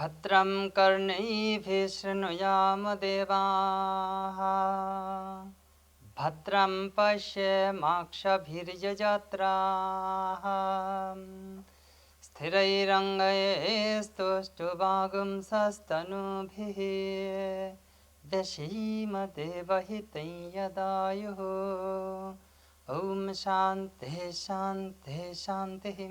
भद्रं कर्णैभिः शृणुयाम देवाः भद्रं पश्येमाक्षभिर्यजत्राः स्थिरैरङ्गैस्तुष्टुवागुंसस्तनूभिः व्यशीमदेवहितं यदायुः ॐ शान्तिः शान्तिः शान्तिः.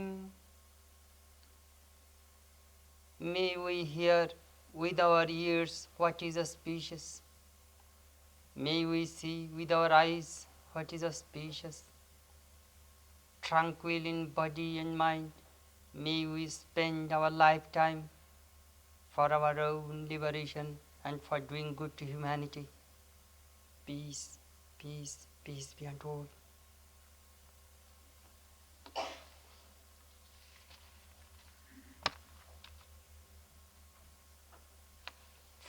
May we hear with our ears what is auspicious. May we see with our eyes what is auspicious. Tranquil in body and mind, may we spend our lifetime for our own liberation and for doing good to humanity. Peace, peace, peace be unto all.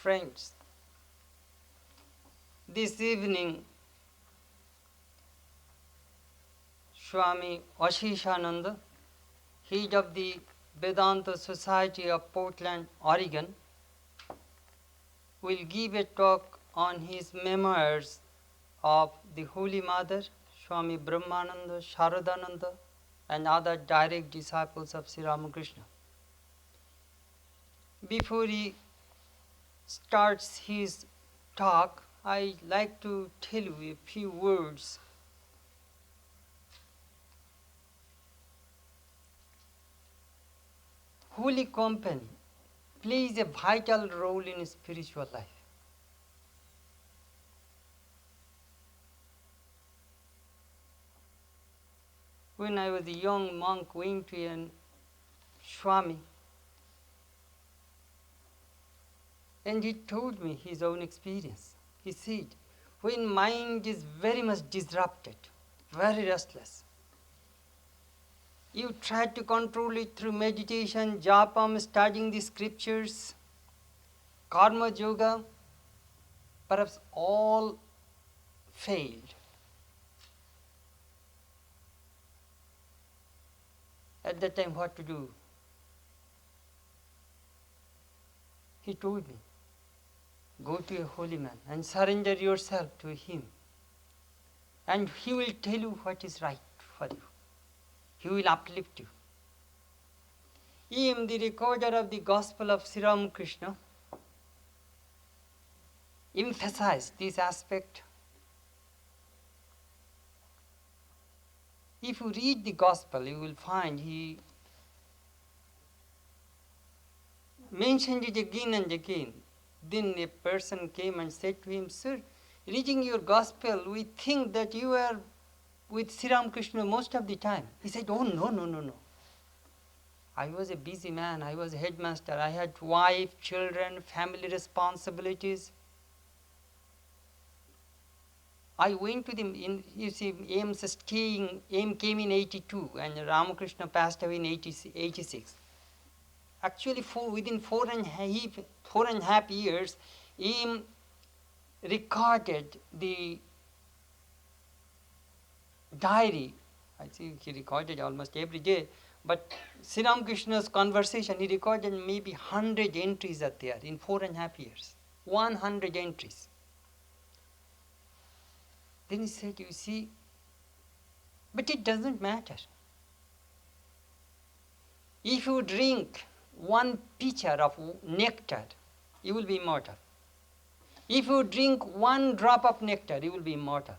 Friends, this evening Swami Aseshananda, head of the Vedanta Society of Portland, Oregon, will give a talk on his memoirs of the Holy Mother, Swami Prabhavananda, Saradananda, and other direct disciples of Sri Ramakrishna. Before he starts his talk, I like to tell you a few words. Holy company plays a vital role in spiritual life. When I was a young monk going to a Swami, and he told me his own experience. He said, when mind is very much disrupted, very restless, you try to control it through meditation, japam, studying the scriptures, karma yoga, perhaps all failed. At that time, what to do? He told me, go to a holy man and surrender yourself to him, and he will tell you what is right for you. He will uplift you. I am the recorder of the Gospel of Sri Ramakrishna. Emphasize this aspect. If you read the Gospel, you will find he mentioned it again and again. Then a person came and said to him, Sir, reading your Gospel, we think that you are with Sri Ramakrishna most of the time. He said, oh, no. I was a busy man. I was a headmaster. I had wife, children, family responsibilities. I went to them AIM's staying, AIM came in 82 and Ramakrishna passed away in 86. Actually, within 4.5 years, AIM recorded the diary. I think he recorded almost every day. But Sri Ramakrishna's conversation, he recorded maybe 100 entries are there in 4.5 years. 100 entries. Then he said, you see, but it doesn't matter. If you drink one pitcher of nectar, you will be immortal. If you drink one drop of nectar, you will be immortal.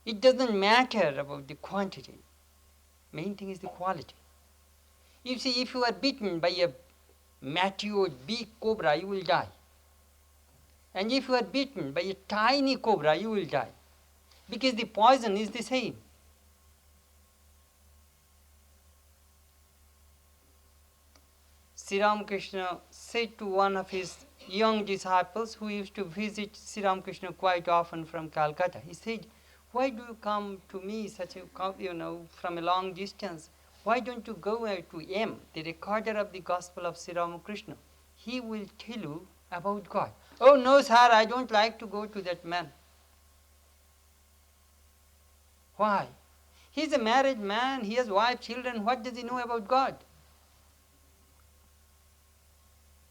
It doesn't matter about the quantity. Main thing is the quality. You see, if you are bitten by a matured big cobra, you will die. And if you are bitten by a tiny cobra, you will die. Because the poison is the same. Sri Ramakrishna said to one of his young disciples who used to visit Sri Ramakrishna quite often from Calcutta, he said, why do you come to me from a long distance? Why don't you go to M, the recorder of the Gospel of Sri Ramakrishna? He will tell you about God. Oh no, sir, I don't like to go to that man. Why? He's a married man, he has wife, children, what does he know about God?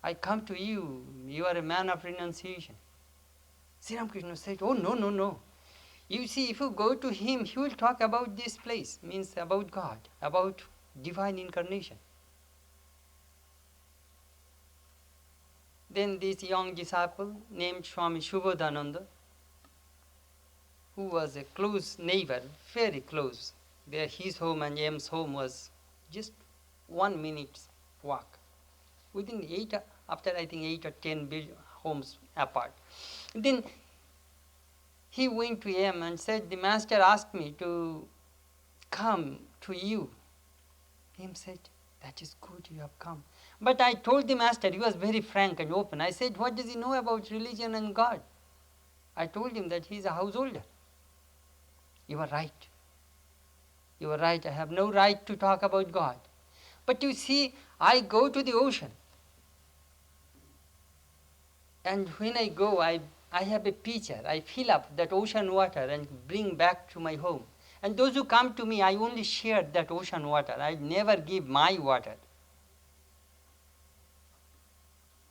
I come to you. You are a man of renunciation. Sri Ramakrishna said, oh, no, no, no. You see, if you go to him, he will talk about this place, means about God, about divine incarnation. Then this young disciple named Swami Subodhananda, who was a close neighbor, very close. There, his home and M's home was just 1 minute's walk. Within after I think 8 or 10 homes apart. Then he went to M and said, the master asked me to come to you. M said, that is good, you have come. But I told the master, he was very frank and open. I said, what does he know about religion and God? I told him that he is a householder. You are right. You are right, I have no right to talk about God. But you see, I go to the ocean. And when I go, I have a pitcher. I fill up that ocean water and bring back to my home. And those who come to me, I only share that ocean water. I never give my water.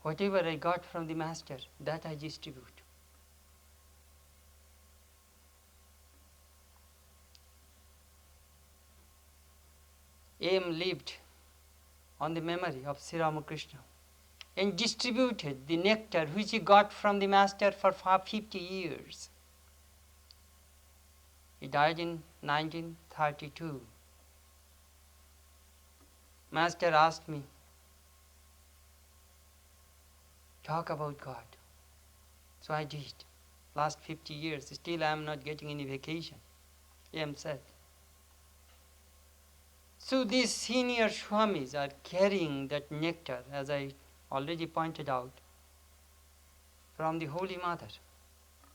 Whatever I got from the master, that I distribute. M lived on the memory of Sri Ramakrishna and distributed the nectar which he got from the master for 50 years. He died in 1932. Master asked me, talk about God. So I did. Last 50 years, still I am not getting any vacation. M said. So these senior Swamis are carrying that nectar, as I already pointed out, from the Holy Mother,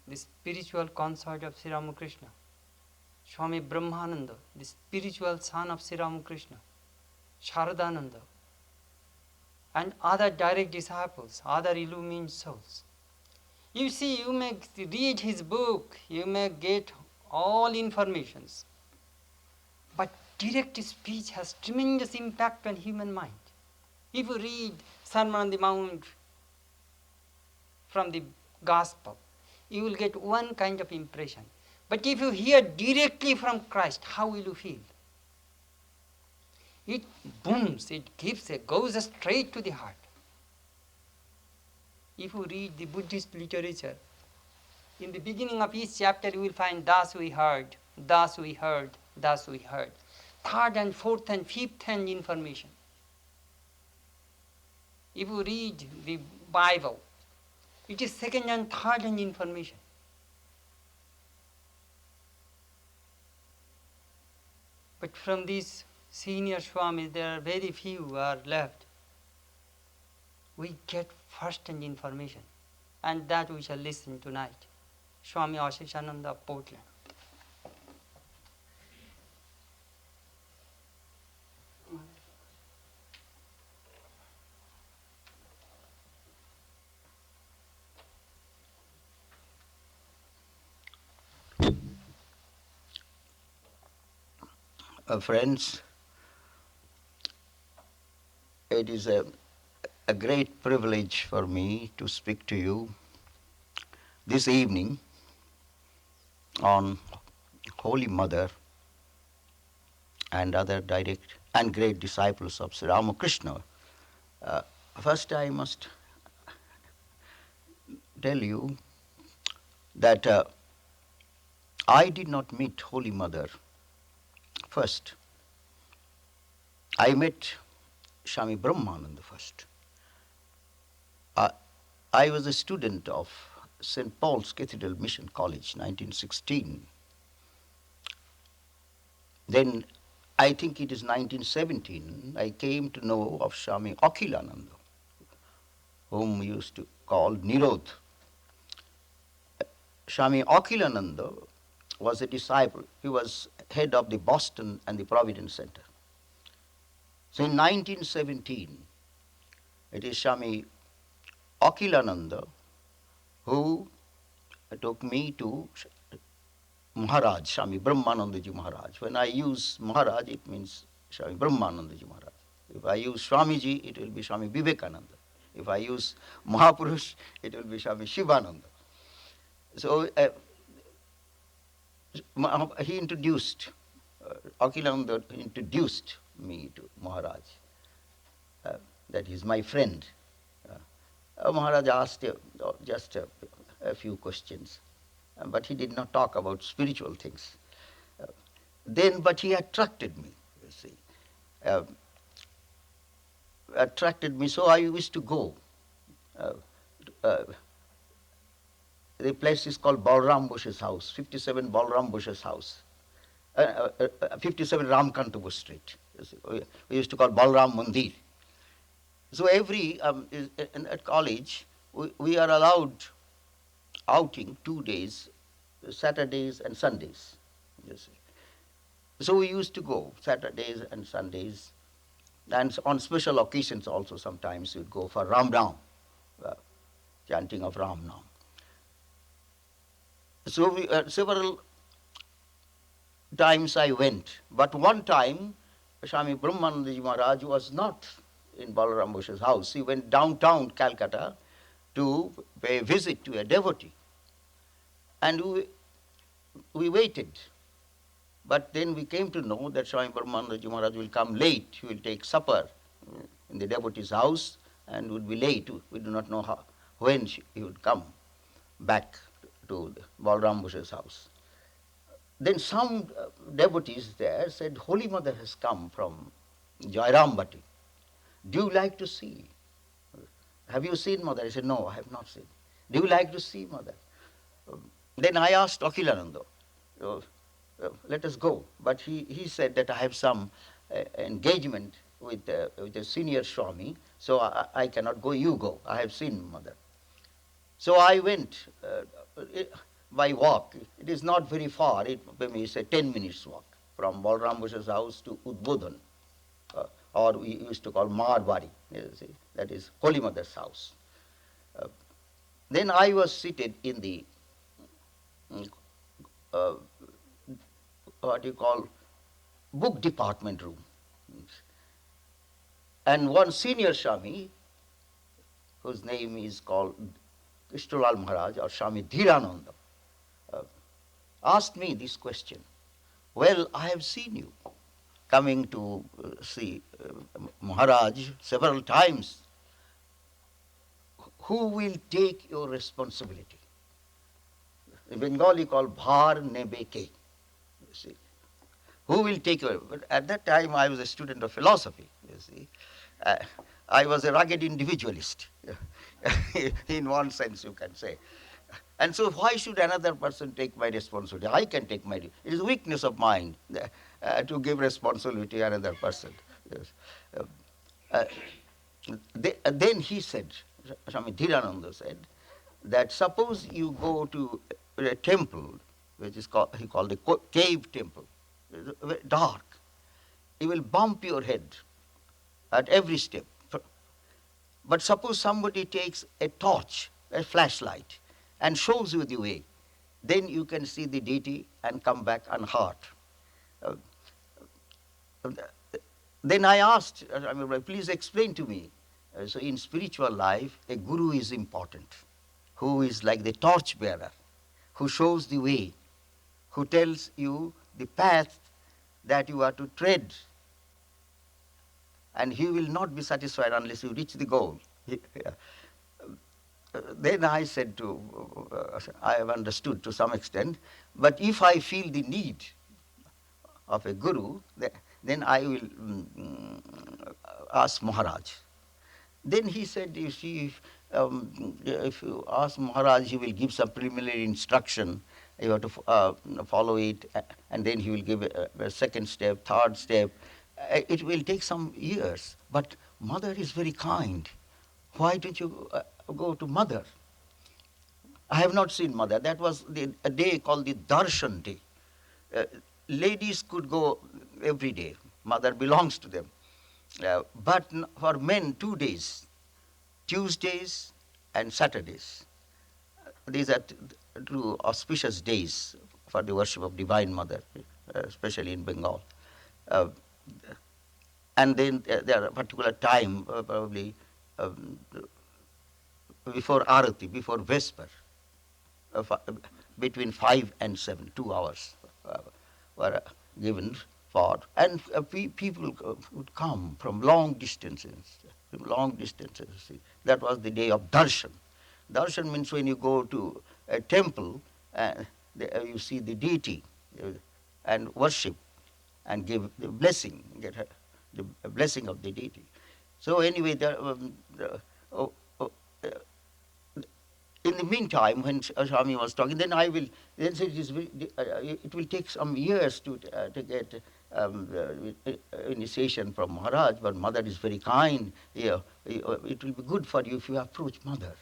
the spiritual consort of Sri Ramakrishna, Swami Brahmananda, the spiritual son of Sri Ramakrishna, Sharadananda, and other direct disciples, other illumined souls. You see, you may read his book, you may get all informations, but direct speech has tremendous impact on human mind. If you read Sermon on the Mount from the Gospel, you will get one kind of impression. But if you hear directly from Christ, how will you feel? It booms, it goes straight to the heart. If you read the Buddhist literature, in the beginning of each chapter you will find, thus we heard, thus we heard, thus we heard. Third and fourth and fifth hand information. If you read the Bible, it is second and third hand information. But from these senior Swamis, there are very few who are left. We get first hand information, and that we shall listen tonight. Swami Aseshananda of Portland. Friends, it is a great privilege for me to speak to you this evening on Holy Mother and other direct and great disciples of Sri Ramakrishna. First, I must tell you that I did not meet Holy Mother first. I met Swami Brahmananda first. I was a student of St. Paul's Cathedral Mission College, 1916. Then, I think it is 1917, I came to know of Swami Akhilananda, whom we used to call Nirodh. Swami Akhilananda was a disciple. He was head of the Boston and the Providence Center. So in 1917, it is Swami Akhilananda who took me to Maharaj, Swami Brahmanandaji Maharaj. When I use Maharaj, it means Swami Brahmanandaji Maharaj. If I use Swamiji, it will be Swami Vivekananda. If I use Mahapurush, it will be Swami Shivananda. So he introduced, Akhilananda introduced me to Maharaj, uh, that he's my friend. Maharaj asked just a few questions, but he did not talk about spiritual things. Uh, but he attracted me, you see. Uh, Attracted me, so I used to go. Uh, uh, the place is called Balram Bush's house, 57 Balram Bush's house, 57 Ramkantabu Street. We used to call Balram Mandir. So every, at college, we are allowed outing 2 days, Saturdays and Sundays. You see. So we used to go Saturdays and Sundays, and on special occasions also sometimes we'd go for Ram Nam, chanting of Ram Nam. So several times I went, but one time Swami Prabhavananda Maharaj was not in Balaram Bush's house. He went downtown Calcutta to pay a visit to a devotee. And we waited. But then we came to know that Swami Prabhavananda Maharaj will come late. He will take supper in the devotee's house and would be late. We do not know when he would come back to Balaram Bush's house. Then some devotees there said, Holy Mother has come from Jairambati. Do you like to see? Have you seen Mother? I said, no, I have not seen. Do you like to see Mother? Then I asked Akhilananda, let us go. But he said that I have some engagement with the senior Swami, so I cannot go, you go. I have seen Mother. So I went by walk. It is not very far. It's a 10 minutes walk from Balram Bush's house to Udbodhan, or we used to call Marwari. That is Holy Mother's house. Then I was seated in the what you call book department room. And one senior Swami, whose name is called Krishnalal Maharaj or Swami Dhirananda, asked me this question. Well, I have seen you coming to see Maharaj several times. Who will take your responsibility? In Bengali called Bhar Nebeke. You see. Who will take your... But at that time I was a student of philosophy, you see. I was a rugged individualist, in one sense you can say. And so why should another person take my responsibility? I can take my... It is a weakness of mine to give responsibility to another person. Yes. Then he said, Swami Dhirananda said, that suppose you go to a temple, which is called, he called a cave temple, dark. You will bump your head at every step. But suppose somebody takes a torch, a flashlight, and shows you the way, then you can see the deity and come back unhurt. Then I asked, please explain to me. So in spiritual life, a guru is important, who is like the torch bearer, who shows the way, who tells you the path that you are to tread. And he will not be satisfied unless you reach the goal. Then I said I have understood to some extent, but if I feel the need of a guru, then I will ask Maharaj. Then he said, you see, if you ask Maharaj, he will give some preliminary instruction. You have to follow it, and then he will give a second step, third step. It will take some years, but Mother is very kind. Why don't you go to Mother? I have not seen Mother. That was a day called the Darshan Day. Ladies could go every day. Mother belongs to them. But for men, 2 days, Tuesdays and Saturdays. These are true auspicious days for the worship of Divine Mother, especially in Bengal. And then there are a particular time, probably before Arati, before Vesper, between 5 and 7, 2 hours were given for, and people would come from long distances, long distances. See. That was the day of darshan. Darshan means when you go to a temple, you see the deity and worship and give the blessing, get the blessing of the deity. So anyway, oh, oh, uh, in the meantime, when Swami was talking, then I will, then said it will take some years to get initiation from Maharaj, but Mother is very kind. Yeah, it will be good for you if you approach Mother.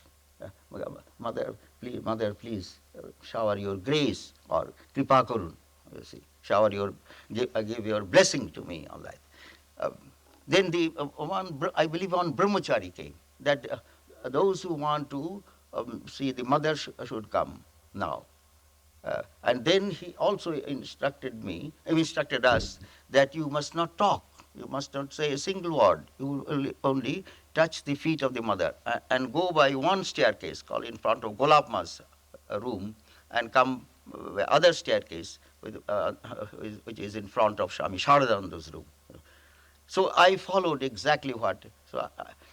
Mother, please shower your grace or kripa karun. You see, shower your, give your blessing to me. All that. Then I believe one brahmachari came, that those who want to see the mother should come now. And then he also instructed us that you must not talk, you must not say a single word, you will only touch the feet of the mother and go by one staircase called in front of Golapma's room and come other staircase which is in front of Swami Sarada room. So I followed exactly what. So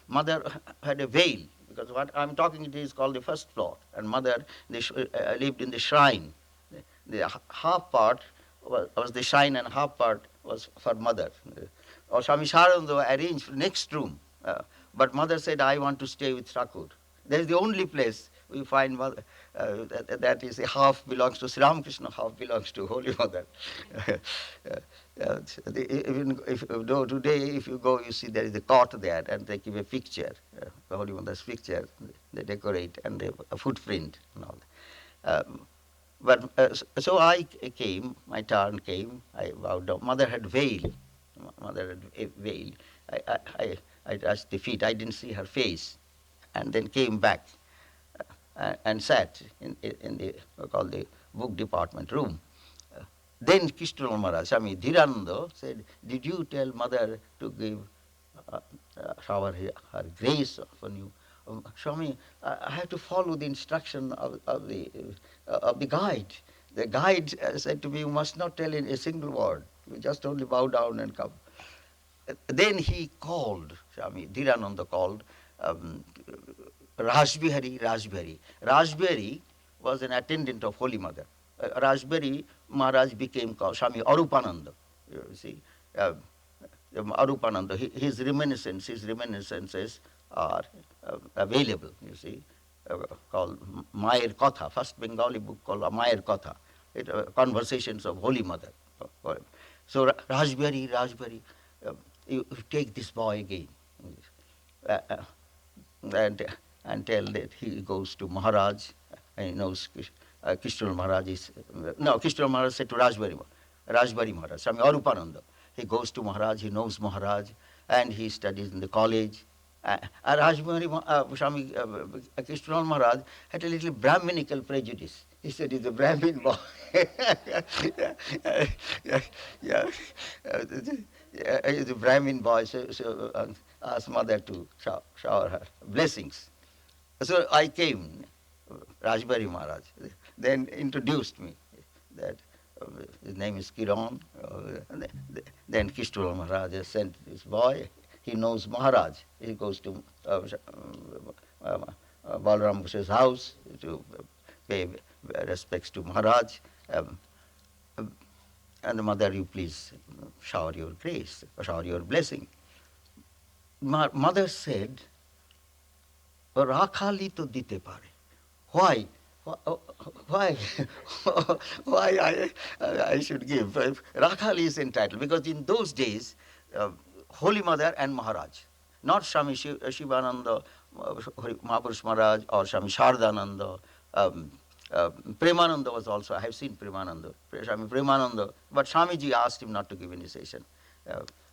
Mother had a veil, because what I'm talking it is called the first floor, and Mother lived in the shrine. The half part was the shrine and half part was for Mother. Or Swami Sarada arranged next room, but Mother said, I want to stay with Thakur. That is the only place we find Mother. That is, half belongs to Sri Ramakrishna, half belongs to Holy Mother. Even if though today, if you go, you see there is a cot there, and they give a picture, the Holy Mother's picture. They decorate and they have a footprint and all. So I came, my turn came. I bowed down. Mother had veil. Mother had a veil. I touched the feet. I didn't see her face, and then came back and sat in the called the book department room. Then Kishnal Maharaj, Swami Dhirananda said, did you tell Mother to give shower her grace upon you? Swami, I have to follow the instruction of the guide. The guide said to me, you must not tell a single word. You just only bow down and come. Then he called, Swami Dhirananda called Rajbihari. Rajbihari was an attendant of Holy Mother. Rajbihari Maharaj became called Swami Arupananda. You see, Arupananda, his reminiscences are available, you see, called Mayer Katha, first Bengali book called Mayer Katha, Conversations of Holy Mother. So Rajbihari, you take this boy again, and tell that he goes to Maharaj, and he knows Kishnal Maharaj is, no, Kishnal Maharaj said to Rajbihari Maharaj, Swami Arupananda. He goes to Maharaj, he knows Maharaj, and he studies in the college. Rajbihari, Swami Kishnal Maharaj had a little Brahminical prejudice. He said he's a Brahmin boy. He's a Brahmin boy, so asked Mother to shower her blessings. So I came, Rajbihari Maharaj, then introduced me that his name is Kiran. Then Kishnal Maharaj sent this boy. He knows Maharaj. He goes to Balaram Goswami's house to pay respects to Maharaj. And Mother, you please shower your grace, shower your blessing. Mother said, Rakhali to dite pare. Why? Why? Why I should give? Rakhali is entitled, because in those days, Holy Mother and Maharaj, not Swami Shivananda, Mahapurush Maharaj, or Swami Shardananda. Premananda was also, I have seen Premananda, Swami Premananda, but Swamiji asked him not to give initiation.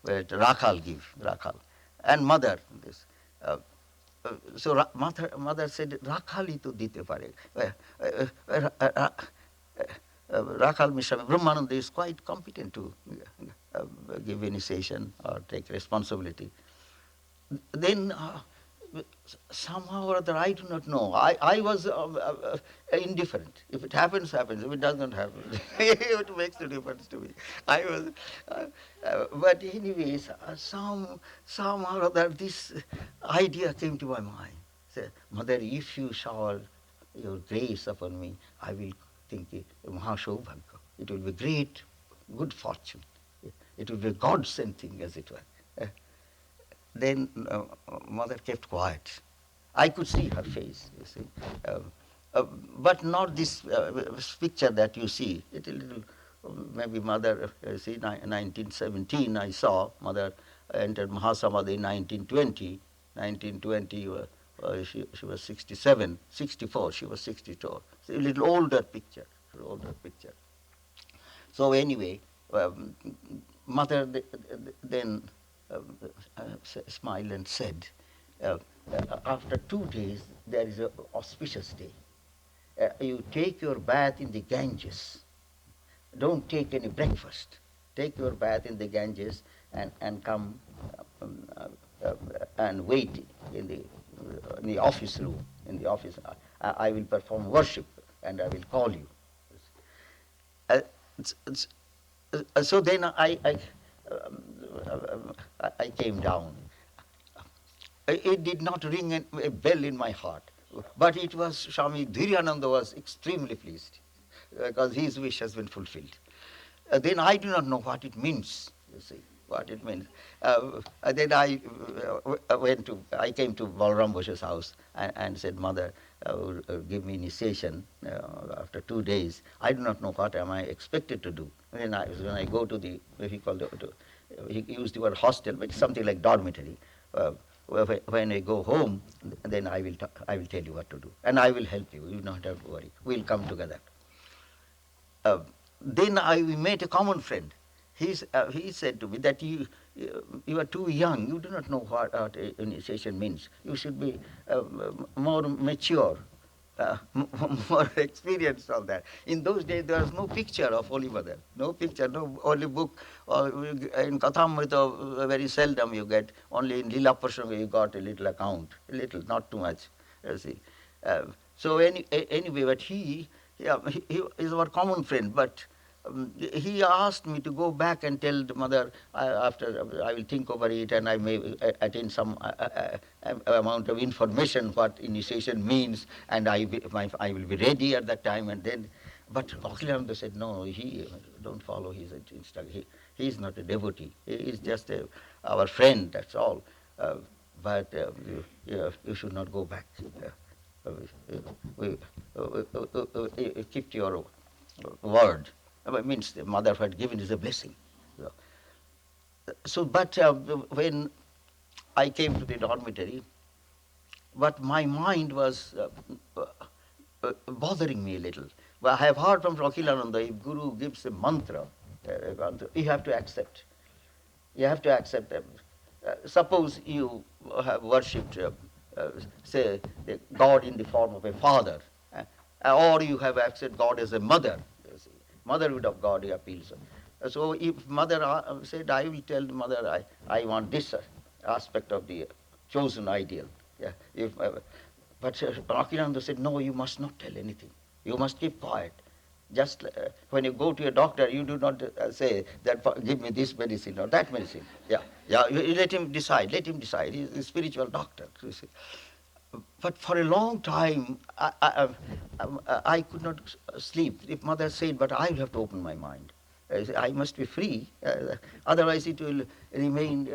But Rakhal give, Rakhal. And Mother, this. So mother said, Rakhali to dite pare. Rakhal Swami Brahmananda is quite competent to give initiation or take responsibility. Then somehow or other, I do not know. I was indifferent. If it happens, happens. If it does not happen, it makes no difference to me. I was, but anyways, somehow or other, this idea came to my mind. Say, Mother, if you shower your grace upon me, I will think Mahashobhagya. It will be great, good fortune. It will be a God-sent thing, as it were. Then mother kept quiet. I could see her face, you see. But not this picture that you see. It a little, maybe mother, see, 1917 I saw, mother entered Mahasamadhi in 1920. 1920, she was 67, 64, she was 62. So a little older picture, older picture. So anyway, mother then smiled and said, after 2 days there is an auspicious day. You take your bath in the Ganges. Don't take any breakfast. Take your bath in the Ganges and come and wait in the office room. In the office, I will perform worship and I will call you. Uh, so then I came down. It did not ring a bell in my heart, but it was Swami Dhiryananda was extremely pleased because his wish has been fulfilled. Then I do not know what it means. You see what it means. Then I came to Balram Bosch's house and said, Mother, give me initiation after 2 days. I do not know what am I expected to do. Then when I go to the, he called he used the word hostel, but it's something like dormitory. When I go home, then I will tell you what to do, and I will help you. You don't have to worry. We'll come together. Then we met a common friend. He said to me that you are too young. You do not know what initiation means. You should be more mature, more experienced of that. In those days, there was no picture of Holy Mother, no picture, no only book. In Kathamrita, very seldom you get. Only in Lila Prasanga you got a little account, a little, not too much. You see. So anyway, but he is our common friend, but he asked me to go back and tell the mother after I will think over it and I may attain some amount of information what initiation means and I will be ready at that time and then. But Akhilananda said, no, he don't follow his instruction. He is not a devotee. He is just our friend, that's all. But you should not go back. Keep your word. It means the mother had given is a blessing. So, but when I came to the dormitory, but my mind was bothering me a little. Well, I have heard from Akhilananda, if Guru gives a mantra, you have to accept. You have to accept them. Suppose you have worshipped, say, God in the form of a father, or you have accepted God as a mother. Motherhood of God, he appeals. So if mother said, I will tell the mother, I want this aspect of the chosen ideal. Yeah. But Akhilananda said, no, you must not tell anything. You must keep quiet. Just when you go to a doctor, you do not say that give me this medicine or that medicine. Yeah. You let him decide. Let him decide. He's a spiritual doctor. You see. But for a long time, I could not sleep. If mother said, but I will have to open my mind. I must be free. Otherwise, it will remain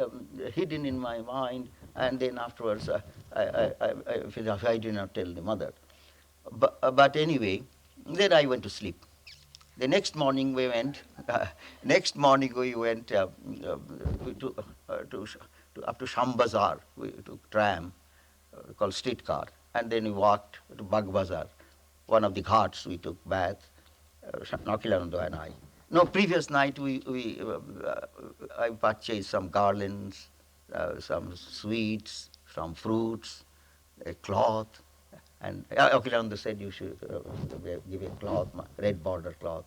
hidden in my mind. And then afterwards, I feel if I did not tell the mother. But anyway, then I went to sleep. The next morning we went. Up to Shambazar. We took tram. Called streetcar, and then we walked to Bag Bazar, one of the ghats. We took bath, Akhilananda and I. No, previous night I purchased some garlands, some sweets, some fruits, a cloth, and Akhilananda said you should give a cloth, red border cloth,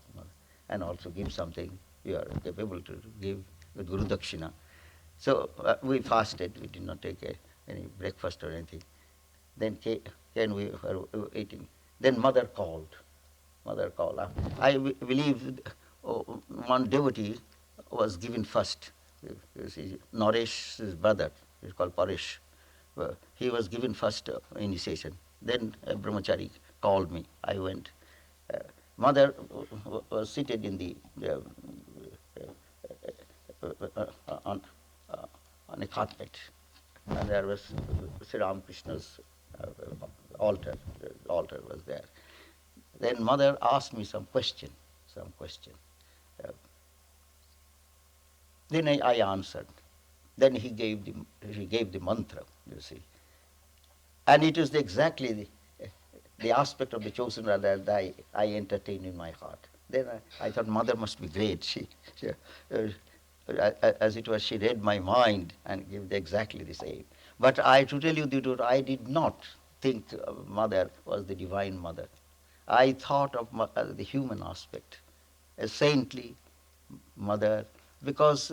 and also give something you are capable to give with Guru Dakshina. So we fasted. We did not take any breakfast or anything. Then came we were eating. Then mother called. Mother called. Believe one devotee was given first. You see, Naresh's brother, he's called Paresh. He was given first initiation. Then a brahmachari called me. I went. Mother was seated in the on on a carpet, and there was Sri Ramakrishna's altar. The altar was there. Then mother asked me some question. Uh, then I answered. Then he gave the mantra. You see, and it is exactly the aspect of the chosen one that I entertain in my heart. Then I thought mother must be great. She as it was, she read my mind and gave exactly the same. But to tell you the truth, I did not think mother was the divine mother. I thought of the human aspect, a saintly mother, because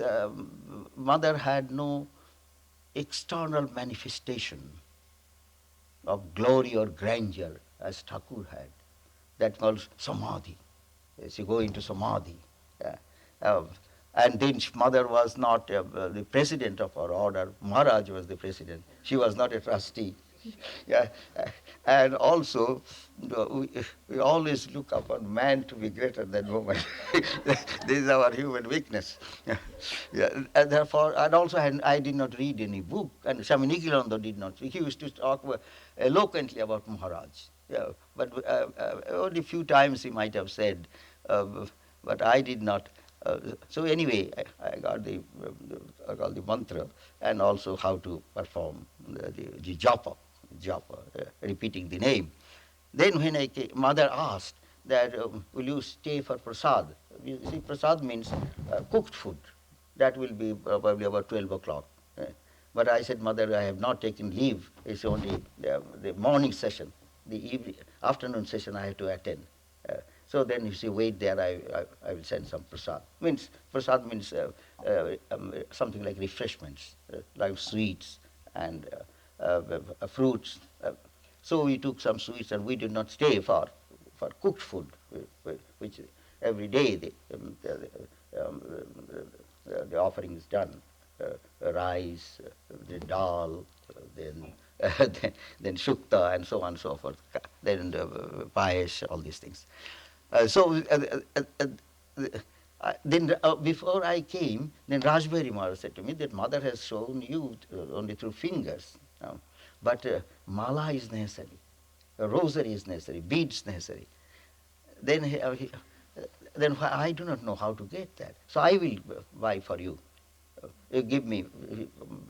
mother had no external manifestation of glory or grandeur as Thakur had. That calls samadhi. She go into samadhi. Yeah. And then mother was not the president of our order. Maharaj was the president. She was not a trustee. Yeah. And also, we always look upon man to be greater than woman. This is our human weakness. Yeah. And therefore, and also I did not read any book, and Swami Nikhilananda did not. He used to talk eloquently about Maharaj. Yeah. But only few times he might have said, but I did not. So anyway, I got the mantra, and also how to perform the japa, repeating the name. Then when I came, mother asked that, will you stay for prasad? You see, prasad means cooked food. That will be probably about 12 o'clock. But I said, mother, I have not taken leave. It's only the morning session. The afternoon session I have to attend. So then if you wait there, I will send some prasad. Prasad means something like refreshments, like sweets and fruits. So we took some sweets, and we did not stay for cooked food, which every day the offering is done. Rice, the dal, then then shukta, and so on and so forth. Then payesh, all these things. Then before I came, then Rajbari Maharaj said to me that mother has shown you only through fingers, but mala is necessary, a rosary is necessary, beads necessary. Then then I do not know how to get that, so I will buy for you. You give me,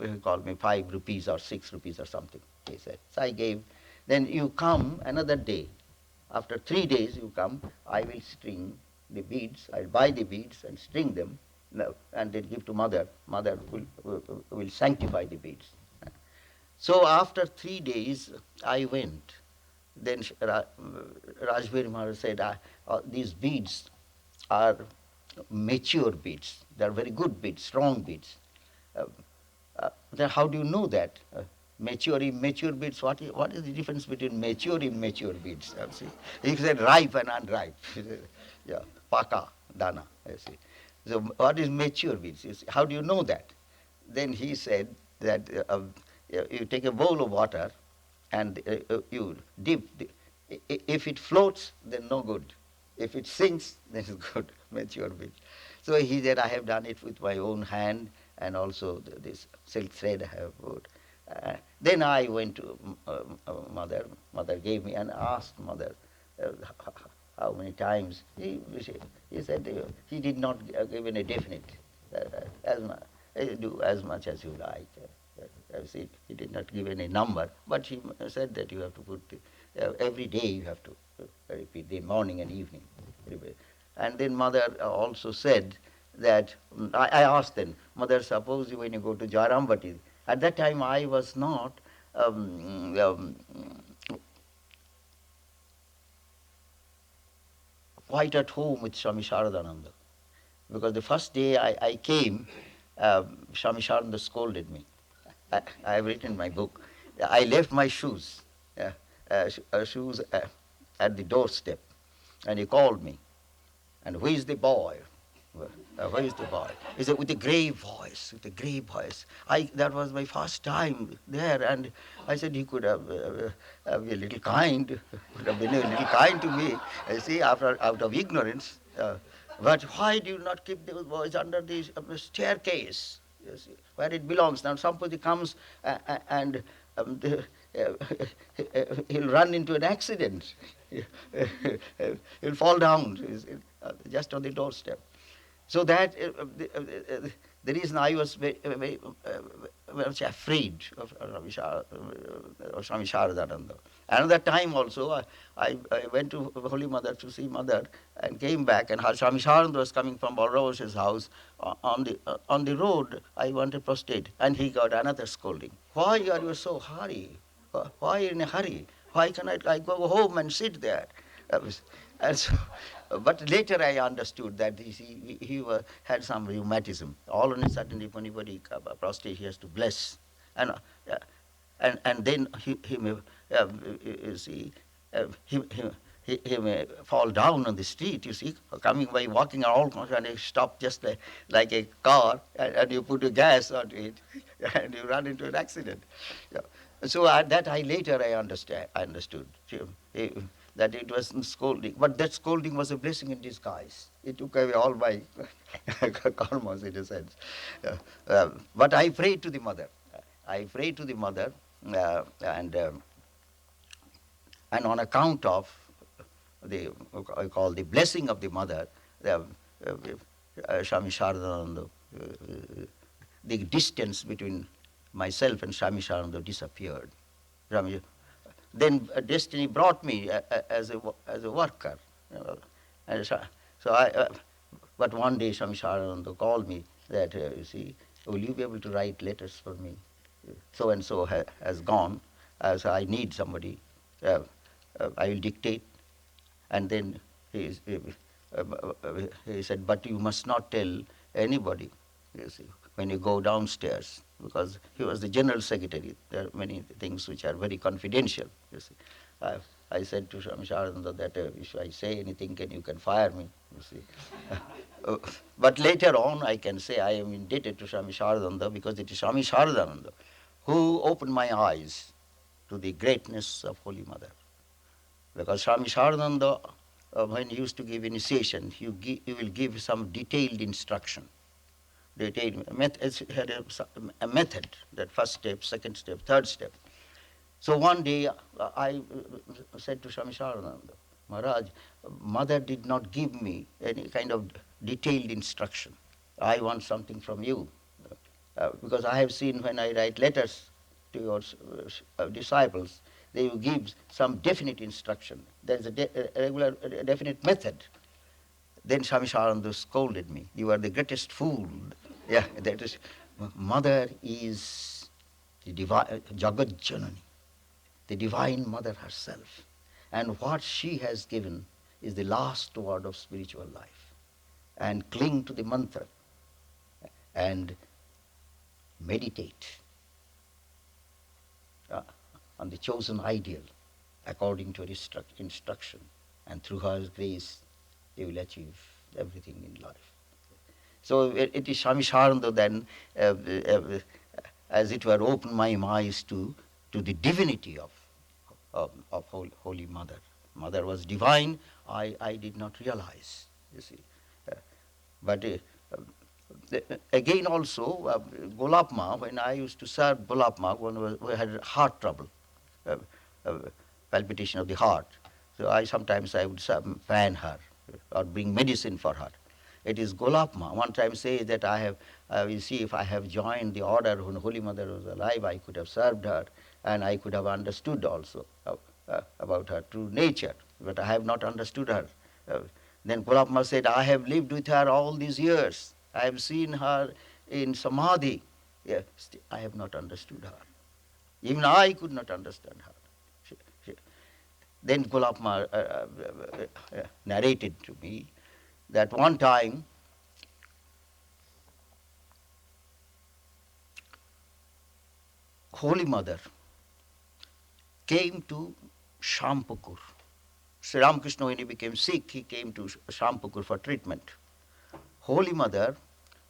he called me 5 rupees or 6 rupees or something, he said. So I gave. Then you come another day. After 3 days you come, I will string the beads, I'll buy the beads and string them, and then give to mother. Mother will sanctify the beads. So after 3 days I went. Then Rajbir Maharaj said, these beads are mature beads. They are very good beads, strong beads. Then how do you know that? Mature, immature beads, what is the difference between mature, immature beads? See? He said ripe and unripe. Yeah, paka, dana. See. So what is mature beads? How do you know that? Then he said that you take a bowl of water and you dip. If it floats, then no good. If it sinks, then it's good, mature beads. So he said, I have done it with my own hand, and also this silk thread I have put. Then I went to mother. Mother gave me and asked mother how many times. He said he did not give any definite. Do as much as you like. See, he did not give any number, but he said that you have to put every day. You have to repeat the morning and evening. And then mother also said that I asked then, mother, suppose when you go to Jarambati. At that time, I was not quite at home with Swami Saradananda, because the first day I came, Swami Sarananda scolded me. I have written in my book. I left my shoes at the doorstep, and he called me. And who is the boy? Where is the boy? He said, with a grave voice, with a grave voice. That was my first time there, and I said, he could have be a little kind, could have been a little kind to me, I see, out of ignorance. But why do you not keep those boys under the staircase, you see, where it belongs? Now somebody comes and he'll run into an accident. He'll fall down just on the doorstep. So that the reason I was very much afraid of Swami Sarada. Another time also, I went to Holy Mother to see Mother and came back, and Swami Sarada was coming from Balravash's house. On the road, I wanted prostate, and he got another scolding. Why are you so hurry? Why in a hurry? Why cannot I go home and sit there? And so, but later I understood that he had some rheumatism. All on a sudden, if anybody prostate, he has to bless, and then he may you see he may fall down on the street. You see, coming by walking all and he stop just like a car, and you put a gas onto it, and you run into an accident. Yeah. So that I later I understood that it wasn't scolding, but that scolding was a blessing in disguise. It took away all my karmas in a sense. But I prayed to the mother. I prayed to the mother, and on account of the I call the blessing of the mother, Swami Sarada, the distance between myself and Swami Sarada disappeared. Then destiny brought me as a worker. And but one day Swami Sarada called me that, you see, will you be able to write letters for me? So and so has gone, so I need somebody. I will dictate. And then he said, but you must not tell anybody, you see, when you go downstairs, because he was the general secretary. There are many things which are very confidential, you see. I said to Swami Sarada that if I say anything, you can fire me, you see. But later on, I can say I am indebted to Swami Sarada because it is Swami Sarada who opened my eyes to the greatness of Holy Mother. Because Swami Sarada, when he used to give initiation, he will give some detailed instruction. It had a method, that first step, second step, third step. So one day I said to Swami Sarada, Maharaj, Mother did not give me any kind of detailed instruction. I want something from you. Because I have seen when I write letters to your disciples, they will give some definite instruction. There is a regular, definite method. Then Swami Sarada scolded me. You are the greatest fool. Yeah, that is, Mother is the divine, Jagat Janani, the divine Mother herself. And what she has given is the last word of spiritual life. And cling to the mantra and meditate on the chosen ideal according to her instruction. And through her grace, you will achieve everything in life. So it is Swami Sarada then, as it were, opened my eyes to the divinity of Holy Mother. Mother was divine, I did not realize, you see. But again also, Golapma, when I used to serve Golapma, when we had heart trouble, palpitation of the heart, so sometimes I would fan her or bring medicine for her. It is Golapma. One time says that I have, you see, if I have joined the order when Holy Mother was alive, I could have served her and I could have understood also about her true nature, but I have not understood her. Then Golapma said, I have lived with her all these years. I have seen her in Samadhi. Yeah, I have not understood her. Even I could not understand her. Then Golapma narrated to me that one time Holy Mother came to Shampukur. Sri Ramakrishna, when he became sick, he came to Shampukur for treatment. Holy Mother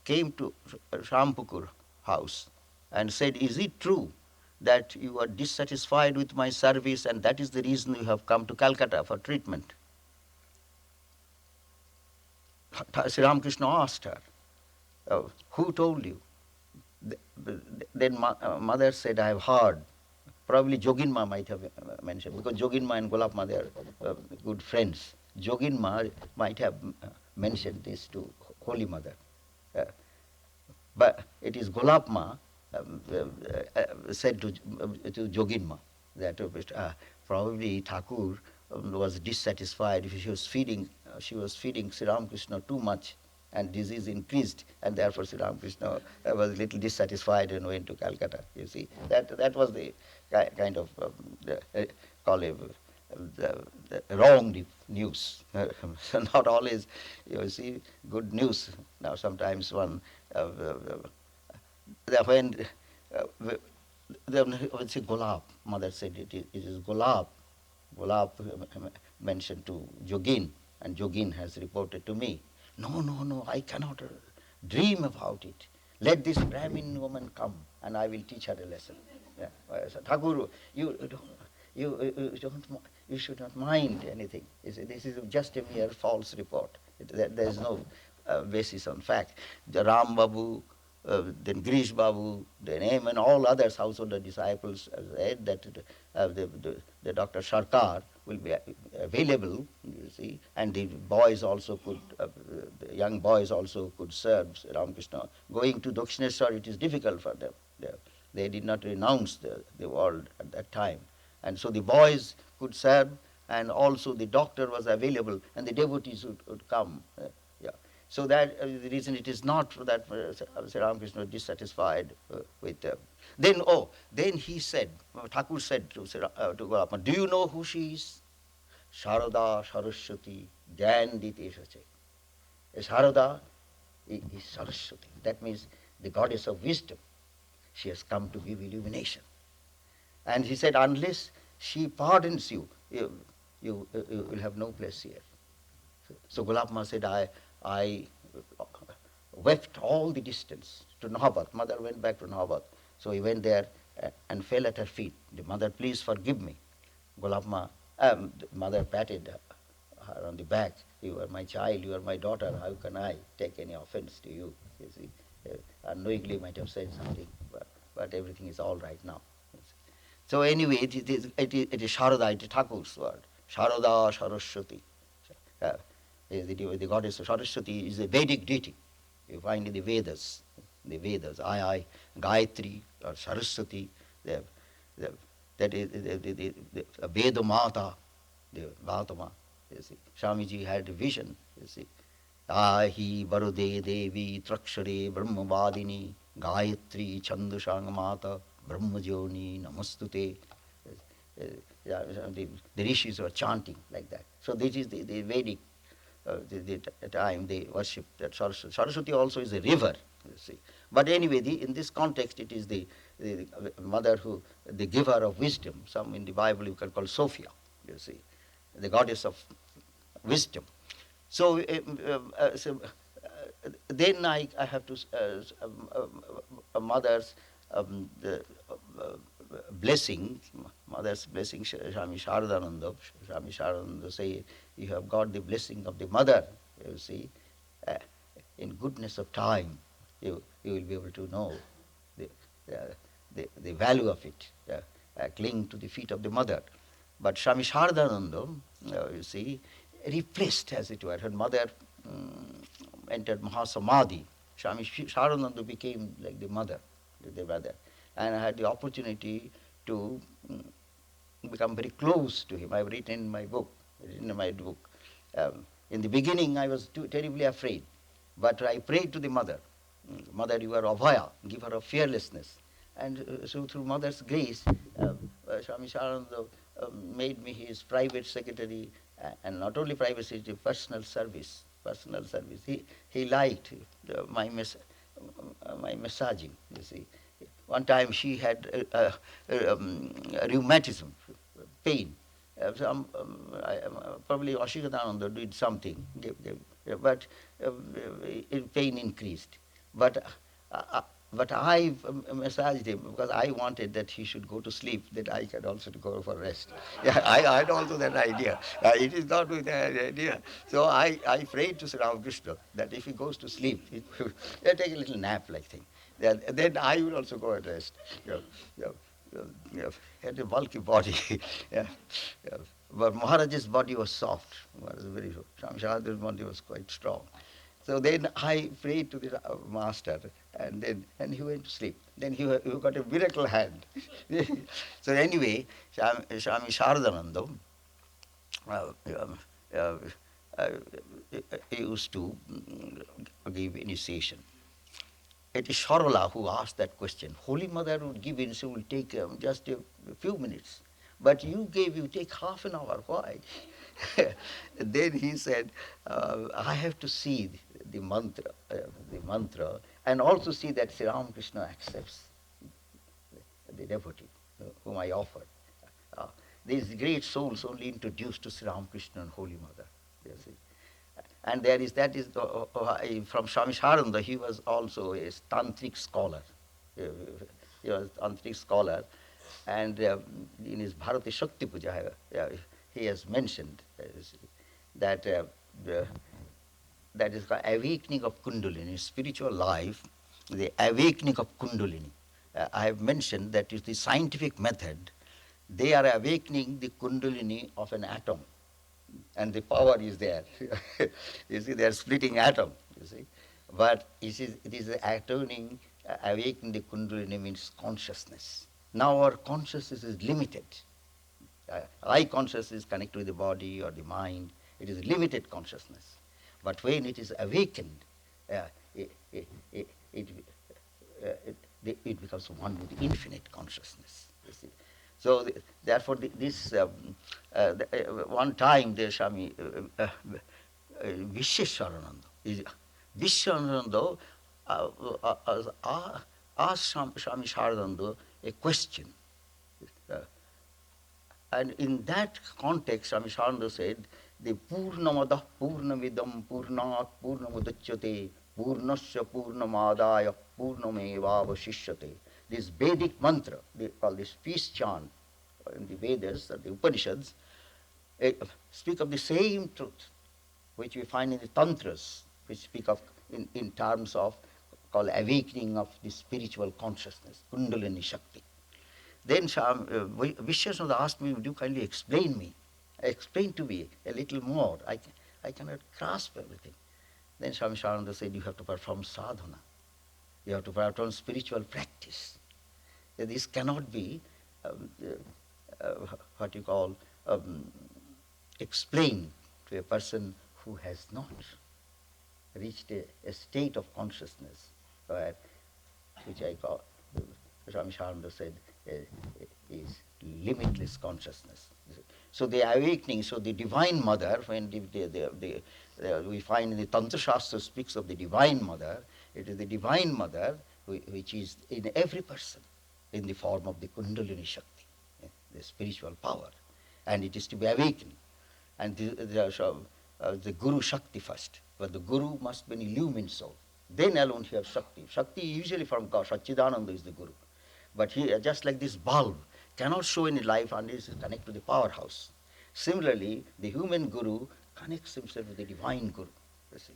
came to Shampukur house and said, "Is it true that you are dissatisfied with my service and that is the reason you have come to Calcutta for treatment?" Sri Ramakrishna asked her, "Who told you?" Then mother said, "I have heard." Probably Joginma might have mentioned, because Joginma and Golapma, they are good friends. Joginma might have mentioned this to Holy Mother. Uh, but it is Golapma said to Joginma that probably Thakur was dissatisfied. She was feeding Sri Ramakrishna too much, and disease increased, and therefore Sri Ramakrishna was a little dissatisfied and went to Calcutta. You see, that was the kind of call it the wrong news. So not always, you see, good news. Now sometimes one when when say Golab, mother said it is Golab. Golab mentioned to Jogin, and Jogin has reported to me. No, no, no, I cannot dream about it. Let this Brahmin woman come, and I will teach her a lesson. Yeah. So, Thakur, you should not mind anything. This is just a mere false report. There is no basis on fact. The Ram Babu, then Girish Babu, then him and all others householder disciples said that the Dr. Sarkar will be available, you see, and the boys also could, the young boys also could serve Ramakrishna. Going to Dakshineshwar, it is difficult for them. They did not renounce the world at that time. And so the boys could serve, and also the doctor was available, and the devotees would come. Yeah. So that the reason it is not that Sri Ramakrishna was dissatisfied with. Then he said, Thakur said to Golapma, "Do you know who she is? Sarada Saraswati Jayanditi Sache." Sarada is Saraswati. That means the goddess of wisdom. She has come to give illumination. And he said, unless she pardons you, you will have no place here. So Golapma said, I wept all the distance to Nahabad. Mother went back to Nahabad. So he went there and fell at her feet. The mother, "Please forgive me." Golapma, the mother patted her on the back. "You are my child, you are my daughter. How can I take any offense to you?" You see, unknowingly might have said something, but everything is all right now. So anyway, it is Sharada, it is Thakur's word. Sharada Saraswati. The goddess of Saraswati is a Vedic deity. You find in the Vedas, Gayatri or Saraswati, that is the Veda Mata, the Gautama. You see, Swamiji had a vision. You see, Ahi Barode Devi Trakshare Brahmavadini Gayatri Chandushang Mata Brahmajoni Namastute. The rishis were chanting like that. So this is the Vedic the time they worship that Saraswati. Saraswati also is a river, you see. But anyway, in this context, it is the mother who, the giver of wisdom. Some in the Bible you can call Sophia, you see, the goddess of wisdom. So, then I have to mother's the, blessing, mother's blessing, Swami Saradananda. Swami Saradananda say, you have got the blessing of the mother, you see. In goodness of time, you will be able to know the value of it. Cling to the feet of the mother. But Swami Saradananda, you see, replaced, as it were, her mother entered Mahasamadhi. Swami Saradananda became like the mother, the brother. And I had the opportunity to become very close to him. I've written in my book. In the beginning, I was terribly afraid, but I prayed to the mother. Mother, you are Abhaya, give her a fearlessness. And so through mother's grace, Swami Saradananda made me his private secretary, and not only private secretary, personal service. He liked my messaging, you see. one time she had rheumatism, pain. Probably Aseshananda did something, but pain increased. But but I massaged him because I wanted that he should go to sleep, that I can also go for rest. Yeah, I had also that idea. It is not with that idea. So I prayed to Sri Ramakrishna that if he goes to sleep, he'll take a little nap like thing. Then I will also go and rest. Yeah, yeah, yeah. He had a bulky body. Yeah, yeah. But Maharaj's body was soft. Was very Swami Sarada's body was quite strong. So then I prayed to the master, and he went to sleep. Then he got a miracle hand. So anyway, Swami Saradananda uh, um, uh, uh, used to give initiation. It is Sarala who asked that question. Holy Mother would give initiation, will take just a few minutes. But you take half an hour. Why? Then he said, I have to see the mantra, and also see that Sri Ramakrishna accepts the devotee whom I offered. Uh, these great souls only introduced to Sri Ramakrishna and Holy Mother. You see. And from Swami Saranda, he was also a tantric scholar. He was a tantric scholar, and in his Bharati Shakti Puja, he has mentioned that that is the awakening of Kundalini, spiritual life, the awakening of Kundalini. I have mentioned that is the scientific method. They are awakening the Kundalini of an atom, and the power is there. You see, they are splitting atom, you see. But it is awakening the Kundalini means consciousness. Now our consciousness is limited. I consciousness is connected with the body or the mind. It is limited consciousness. But when it is awakened, it, it, it, it, it becomes one with infinite consciousness. You see. So therefore, one time the Swami Visheswarananda, Visheswarananda asked Swami Saradananda a question. And in that context, Swami Saradananda said, the Purnamada Purnamidam Purnat Purnamudachyate Purnasya Purnamadaya Purnamevavashishyate. This Vedic mantra, they call this peace chant in the Vedas, the Upanishads, speak of the same truth which we find in the Tantras, which speak of in terms of called awakening of the spiritual consciousness, Kundalini Shakti. Then Vishwasnanda asked me, would you kindly explain to me a little more. I cannot grasp everything. Then Swami Sarada said, you have to perform sadhana. You have to perform spiritual practice. This cannot be what you call explained to a person who has not reached a state of consciousness, which I call, Swami Sarada said, is limitless consciousness. So the awakening, so the Divine Mother, when we find in the Tantra Shastra speaks of the Divine Mother, it is the Divine Mother which is in every person in the form of the Kundalini Shakti, the spiritual power, and it is to be awakened. And the Guru Shakti first, but the Guru must be an illumined soul. Then alone he has Shakti. Shakti usually from God, Satchidananda is the Guru. But he, just like this bulb, cannot show any life unless it is connected to the powerhouse. Similarly, the human Guru connects himself with the Divine Guru, you see,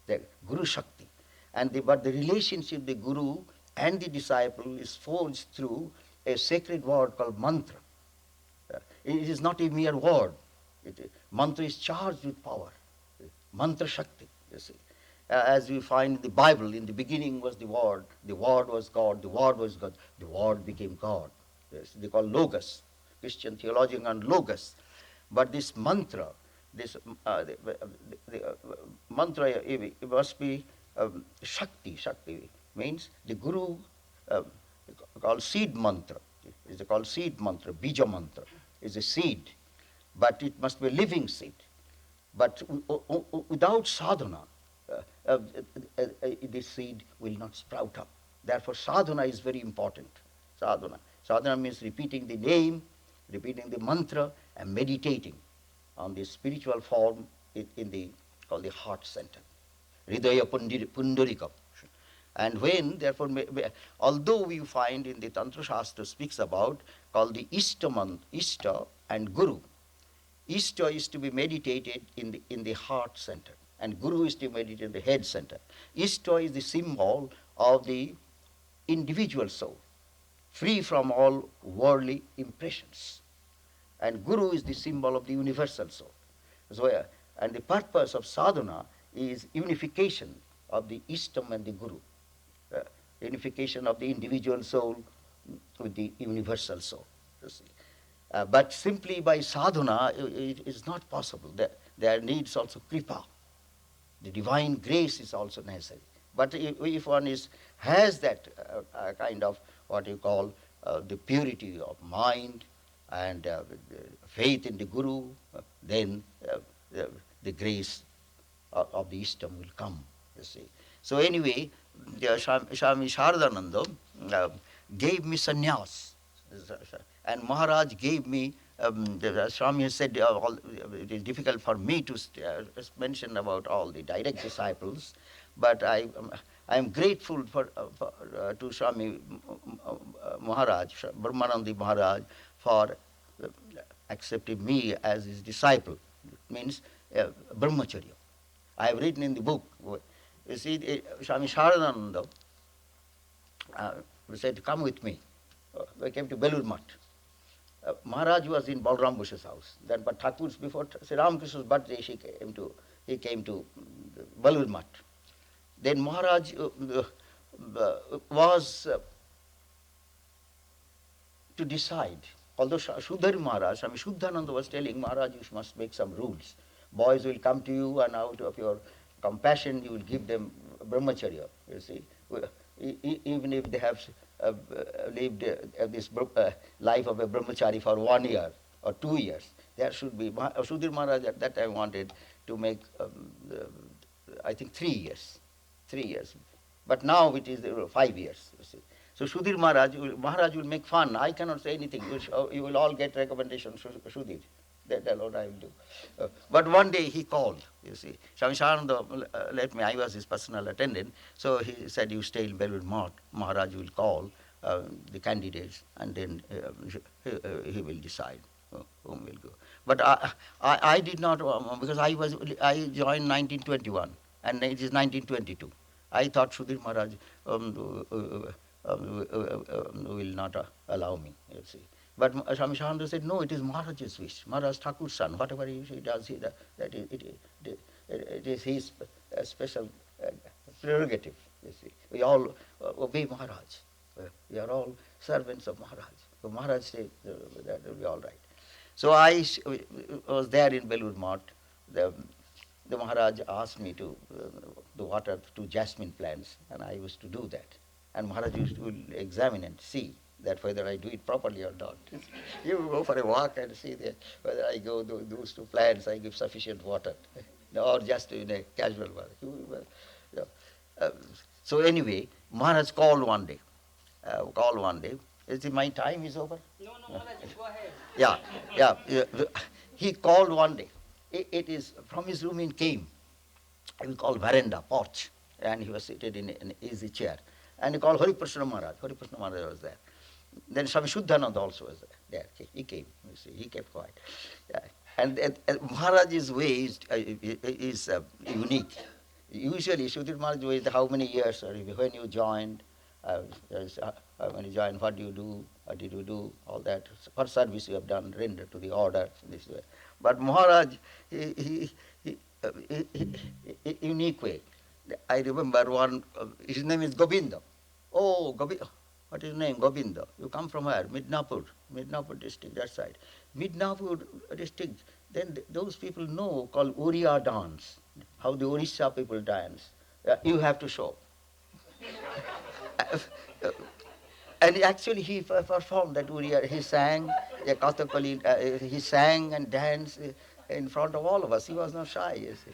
the Guru Shakti. But the relationship the Guru and the disciple is forged through a sacred word called mantra. It is not a mere word. Mantra is charged with power. Mantra Shakti, you see. As we find in the Bible, in the beginning was the Word was God, the Word was God, the Word became God. Yes, they call Logos, Christian theologian and Logos. But this mantra, mantra, it must be Shakti. Shakti means the Guru called seed mantra. It is called seed mantra, Bija mantra is a seed, but it must be a living seed. But without sadhana, this seed will not sprout up. Therefore, sadhana is very important. Sadhana. Sadhana means repeating the name, repeating the mantra, and meditating on the spiritual form in the called the heart center. Hridaya Pundarika. And when, therefore, although we find in the Tantra Shastra speaks about called the Ishta and Guru. Ishta is to be meditated in the heart center, and Guru is to be meditated in the head center. Ishta is the symbol of the individual soul, free from all worldly impressions. And Guru is the symbol of the universal soul. So, and the purpose of sadhana is unification of the Ishtam and the Guru. Unification of the individual soul with the universal soul. You see. But simply by sadhana, it is not possible. There needs also kripa. The divine grace is also necessary. But if one has that kind of what you call the purity of mind and faith in the Guru, then the grace of the Ishtam will come, you see. So anyway, Swami Saradananda gave me sannyas, and Maharaj gave me, Swami has said it is difficult for me to mention about all the direct disciples, but I am grateful to Swami Maharaj, Brahmanandi Maharaj, for accepting me as his disciple. It means brahmacharya. I have written in the book. You see, Swami Saradananda said, come with me. We came to Belur Math. Maharaj was in Balram Bush's house. Then, but Thakur's, before Sri Ramakrishna's birthday, he came to Belur Math. Then Maharaj was to decide. Although Shuddhar Maharaj, Swami Shuddhananda was telling Maharaj, you must make some rules. Boys will come to you, and out of your compassion, you will give them brahmacharya. You see, even if they have lived this life of a brahmachari for 1 year or 2 years, there should be. Sudhir Maharaj at that time wanted to make, I think, 3 years. 3 years. But now it is 5 years. You see. So Sudhir Maharaj will make fun. I cannot say anything. You will all get recommendation, Sudhir. That alone I will do. But one day he called, you see. Swami Aseshananda let me, I was his personal attendant. So he said, you stay in Belur Math. Maharaj will call the candidates, and then he will decide whom will go. But I did not, because I joined 1921, and it is 1922. I thought Sudhir Maharaj will not allow me, you see. But Swami Aseshananda said, no, it is Maharaj's wish. Maharaj Thakur's son, whatever he does, it is his special prerogative, you see. We all obey Maharaj. We are all servants of Maharaj. So Maharaj said that will be all right. So I was there in Belur Math. The Maharaj asked me to water 2 jasmine plants, and I used to do that. And Maharaj will examine and see that whether I do it properly or not. You go for a walk and see that whether I go those 2 plants, I give sufficient water, or just in a casual way. So anyway, Maharaj called one day. Is it my time is over? No, Maharaj, go ahead. Yeah. He called one day. It is from his room he came. We call veranda, porch, and he was seated in an easy chair. And he called Hariprasna Maharaj. Hariprasna Maharaj was there. Then Swami Shuddhananda also was there. He came. You see, he kept quiet. Yeah. And Maharaj's way is unique. Usually, Sudhir Maharaj's way is how many years, or when you joined, when you joined, what do you do, what did you do, all that. What service you have done, render to the order, this way. But Maharaj, he unique way. I remember one, his name is Govinda. Oh, Govinda. What is his name? Govinda. You come from where? Midnapur district, that side. Midnapur district, then those people know called Oriya dance, how the Orissa people dance. You have to show. And actually he performed that Oriya. He sang, Kathakali, he sang and danced in front of all of us. He was not shy, you see.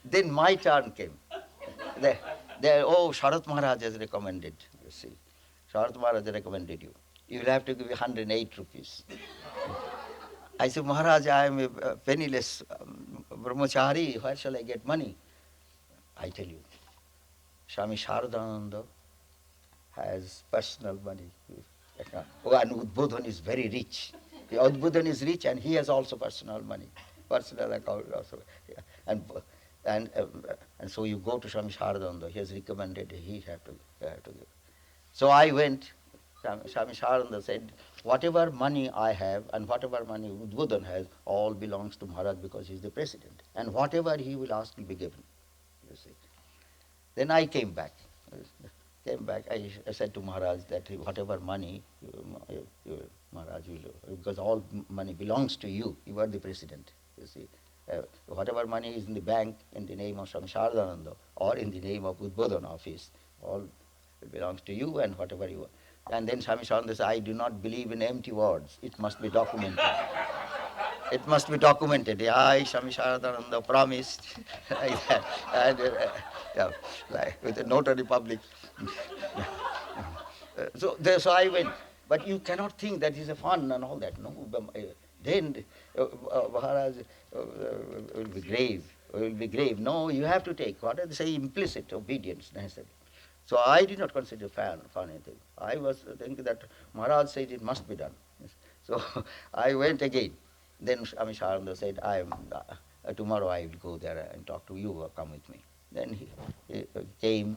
Then my turn came. Sharat Maharaj has recommended, you see. Sharat Maharaj recommended you. You will have to give 108 rupees. I said, Maharaj, I am a penniless brahmachari. Where shall I get money? I tell you, Swami Sarada has personal money. And Udbodhan is very rich. The Udbodhan is rich and he has also personal money. Personal account also. Yeah. And, uh, and so you go to Swami Sarada, he has recommended he have to give. So I went, Swami Sarada said, whatever money I have and whatever money Udbodhan has, all belongs to Maharaj because he is the president. And whatever he will ask will be given, you see. Then I came back. I said to Maharaj that whatever money, Maharaj will, because all money belongs to you. You are the president, you see. Whatever money is in the bank in the name of Swami Saradananda or in the name of Udbodhan office, all belongs to you and whatever you are. And then Swami Saradananda said, I do not believe in empty words. It must be documented. It must be documented. I, Swami Saradananda, promised like that. And, yeah, like with a notary public. So I went. But you cannot think that is a fun and all that. No. Then Maharaj will be grave. Will be grave. No, you have to take. What do they say? Implicit obedience necessary. So I did not consider fun anything. I was thinking that Maharaj said it must be done. So I went again. Then Swami Sarada said, tomorrow I will go there and talk to you or come with me. Then he came,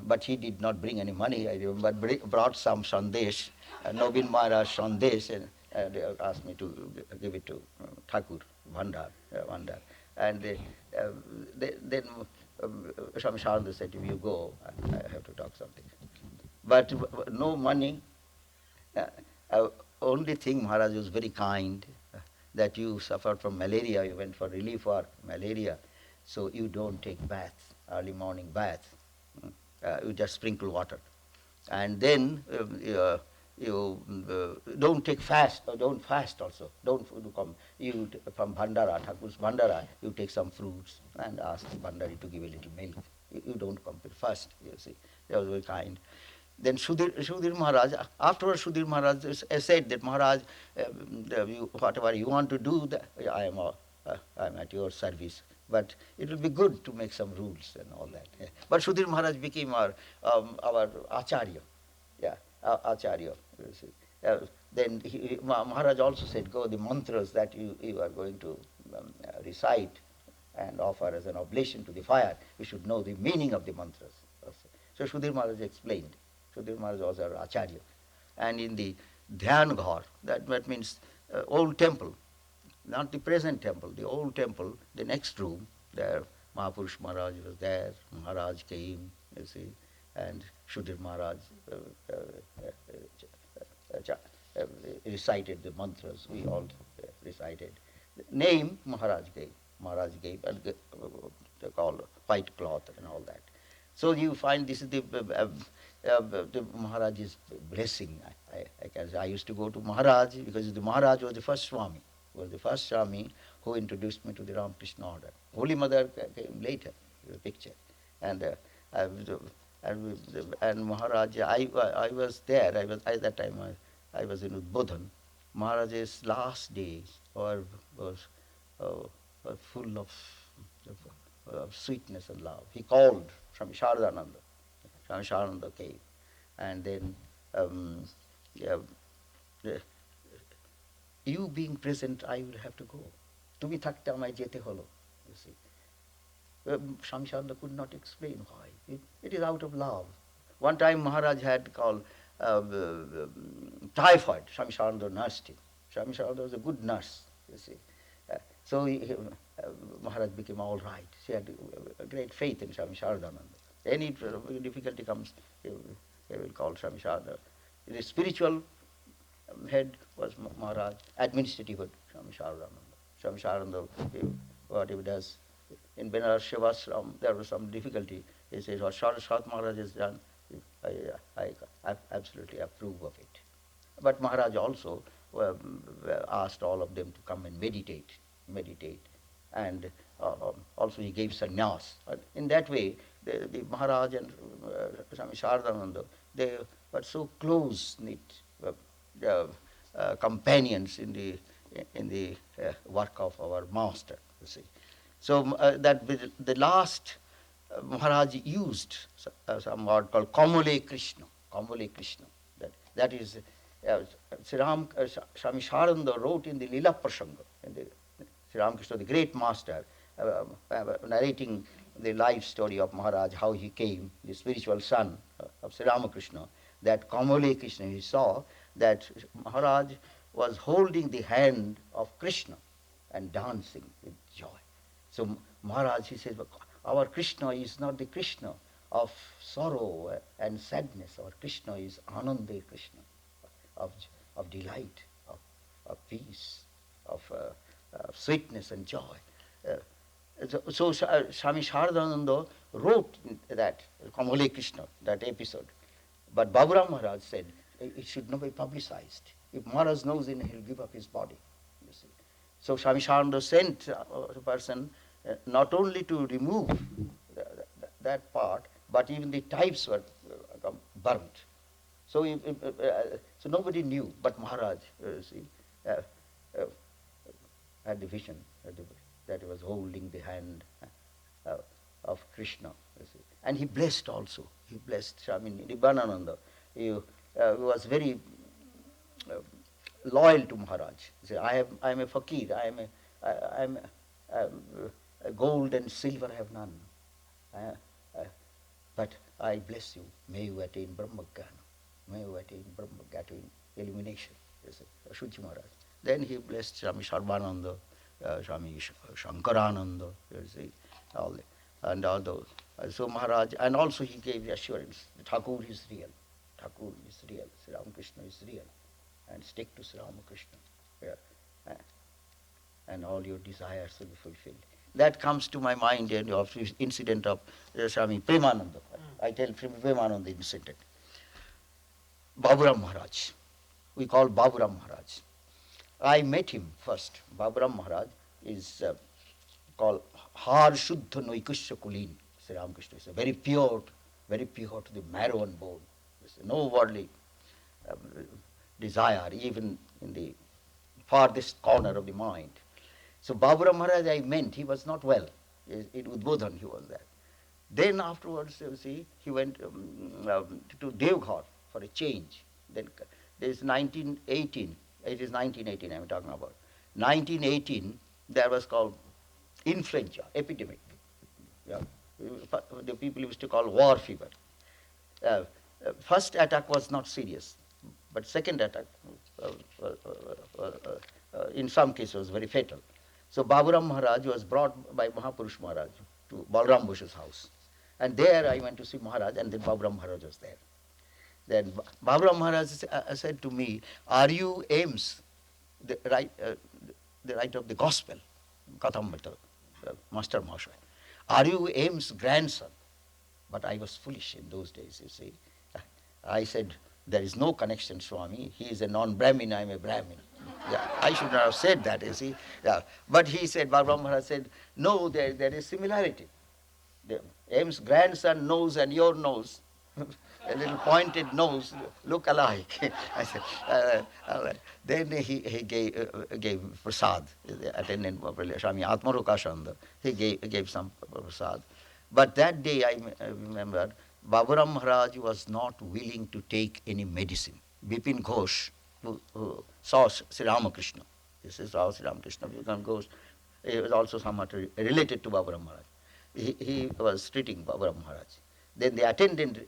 but he did not bring any money, I remember, but brought some sandesh, Nobin Maharaj sandesh, and they asked me to give it to Thakur, Vandar. And then Swami Sarada said, if you go, I have to talk something. But no money. Only thing, Maharaj was very kind, that you suffered from malaria, you went for relief for malaria, so you don't take bath, early morning bath. You just sprinkle water. And then you don't take fast, or don't fast also. Don't come. You from Bhandara, Thakur's Bhandara, you take some fruits and ask the Bhandari to give a little milk. You don't come fast, you see. That was very kind. Then Sudhir Maharaj, afterwards Sudhir Maharaj said that Maharaj, whatever you want to do, I am at your service. But it will be good to make some rules and all that. Yeah. But Sudhir Maharaj became our Acharya. Yeah, Acharya. Then Maharaj also said, go, the mantras that you are going to recite and offer as an oblation to the fire, you should know the meaning of the mantras also. So Sudhir Maharaj explained. Sudhir Maharaj was our Acharya. And in the Dhyan Ghar, that means old temple, not the present temple, the old temple, the next room, there Mahapurush Maharaj was there, Maharaj came, you see, and Sudhir Maharaj recited the mantras, we all recited. The name Maharaj gave, and they call white cloth and all that. So you find this is the Maharaj's blessing. I can say I used to go to Maharaj because the Maharaj was the first Swami. Was the first Swami who introduced me to the Ramakrishna order. Holy Mother came later, the picture, and Maharaj. I was there. At that time I was in Udbodhan. Maharaj's last days was full of sweetness and love. He called Swami Saradananda. Swami Saradananda came, and then you being present, I will have to go. Tumi thakte amay jete holo. You see, Swami Saradananda could not explain why. It is out of love. One time Maharaj had called typhoid. Swami Saradananda nursed him. Swami Saradananda was a good nurse. You see. So Maharaj became all right. She had a great faith in Swami Saradananda. Any difficulty comes, he will call Swami Saradananda. The spiritual head was Maharaj, administrative head, Swami Saradananda. Swami Saradananda, what he does, in Benares Shivasram, there was some difficulty. He says, what Sharat Maharaj has done, I absolutely approve of it. But Maharaj also asked all of them to come and meditate. And also he gave sannyas. In that way, the Maharaj and Swami Saradananda, they were so close-knit companions in the work of our master, you see. So that the last Maharaj used some word called Kamale Krishna. Kamale Krishna. That is, Swami Sharanda wrote in the Lila Prasanga, in the Sri Ramakrishna, the great master, narrating the life story of Maharaj, how he came, the spiritual son of Sri Ramakrishna, that Kamale Krishna, he saw that Maharaj was holding the hand of Krishna and dancing with joy. So Maharaj, he says, our Krishna is not the Krishna of sorrow and sadness. Our Krishna is Ananda Krishna, of delight, of peace, of sweetness and joy. So Swami Saradananda wrote that, Kamale Krishna, that episode. But Baburam Maharaj said, it should not be publicized. If Maharaj knows it, he'll give up his body. You see. So Swami Saradananda sent a person not only to remove that part, but even the types were burnt. So, so nobody knew, but Maharaj had the vision that he was holding the hand of Krishna. You see. And he blessed also. He blessed Swami Nibbanaనంద. He was very loyal to Maharaj. He said, I am a fakir. I am gold and silver I have none. But I bless you. May you attain Brahmagana. May you attain Brahmagana, illumination. Shuchi Maharaj. Then he blessed Swami Sarvananda, Swami Shankarananda, you see, and all those. So Maharaj, and also he gave assurance, Thakur is real. Thakur is real. Sri Ramakrishna is real. And stick to Sri Ramakrishna. Yeah. And all your desires will be fulfilled. That comes to my mind of the incident of Swami Premananda. I tell Premananda incident. Baburam Maharaj. We call Baburam Maharaj. I met him first. Baburam Maharaj is called Har Shuddha Noikusha Kulin. Sri Ramakrishna is very pure to the marrow and bone. No worldly desire, even in the farthest corner of the mind. So Baburam Maharaj I meant, he was not well. In Udbodhan he was there. Then afterwards, you see, he went to Devghar for a change. Then there is 1918, it is 1918 I'm talking about. 1918, there was called influenza epidemic. Yeah. The people used to call war fever. First attack was not serious, but second attack in some cases was very fatal. So Baburam Maharaj was brought by Mahapurush Maharaj to Balram Bush's house. And there I went to see Maharaj, and then Baburam Maharaj was there. Then Baburam Maharaj said to me, are you Ames, the writer of the gospel, Kathamata, Master Mahashaya, are you Ames' grandson? But I was foolish in those days, you see. I said, there is no connection, Swami. He is a non-Brahmin, I am a Brahmin. Yeah, I should not have said that, you see. Yeah. But he said, Baburam Maharaj said, no, there is similarity. The Ames' grandson nose and your nose, a little pointed nose, look alike. I said, all right. Then he gave prasad, the attendant of Swami Atmarukashananda. He gave some prasad. But that day I remember, Baburam Maharaj was not willing to take any medicine. Bipin Ghosh, who saw Sri Ramakrishna, this is how Sri Ramakrishna Bipin Ghosh, he was also somewhat related to Baburam Maharaj. He was treating Baburam Maharaj. Then the attendant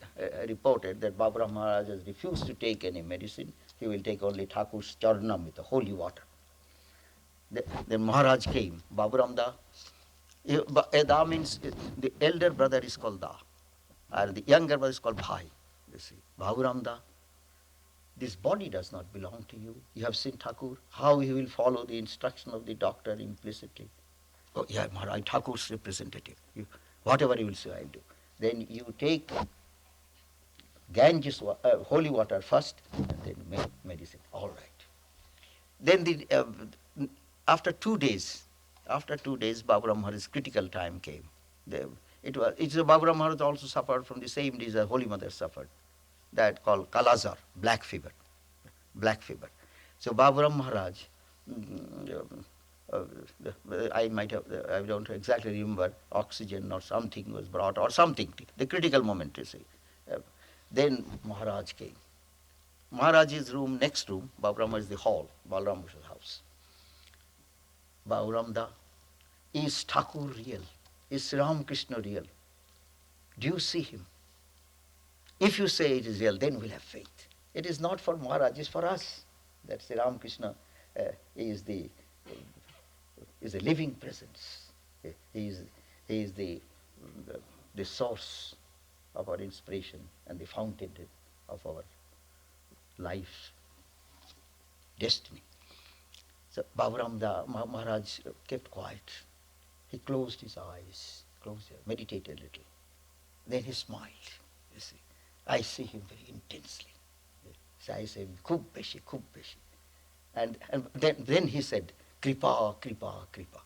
reported that Baburam Maharaj has refused to take any medicine. He will take only Thakur's charnam with the holy water. Then Maharaj came. Baburam Da. Da means the elder brother is called Da, and the younger brother is called Bhai. You see, Baburam Da, this body does not belong to you. You have seen Thakur, how he will follow the instruction of the doctor implicitly. Oh, yeah, Maharaj, Thakur's representative. Whatever you will say, I will do. Then you take Ganges, holy water first, and then medicine. All right. Then after 2 days, Baburam Maharaj's critical time came. Baburam Maharaj also suffered from the same disease Holy Mother suffered, that called Kalazar, black fever. Black fever. So Baburam Maharaj, I don't exactly remember, oxygen or something was brought or something, the critical moment, you see. Uh, then Maharaj came. Maharaj's room, next room, Baburam is the hall, Balaram Bhusha's house. Baburam Da, is Thakur real? Is Ramakrishna real? Do you see him? If you say it is real, then we'll have faith. It is not for Maharaj, it's for us. That Sri Ramakrishna uh, is the is a living presence. He is the source of our inspiration and the fountain of our life's destiny. So Baburam Maharaj kept quiet. He closed his eyes, meditated a little. Then he smiled, you see. I see him very intensely. So I say, Khub beshi, khub beshi. And then he said, Kripa, Kripa, Kripa.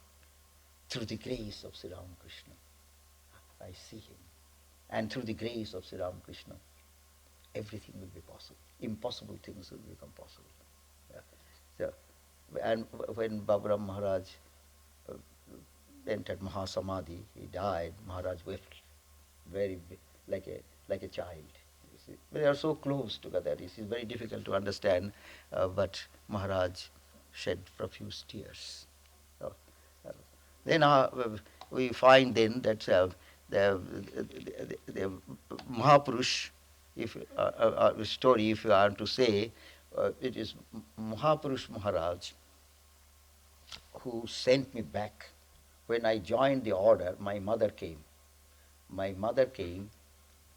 Through the grace of Sri Ramakrishna, I see him. And through the grace of Sri Ramakrishna, everything will be possible. Impossible things will become possible. Yeah. So, and when Baburam Maharaj entered Mahasamadhi, he died, Maharaj wept very like a child. You see. They are so close together. It is very difficult to understand, but Maharaj shed profuse tears. So, then we find then that the Mahapurush, if story, if you are to say, it is Mahapurush Maharaj who sent me back. When I joined the order, my mother came. My mother came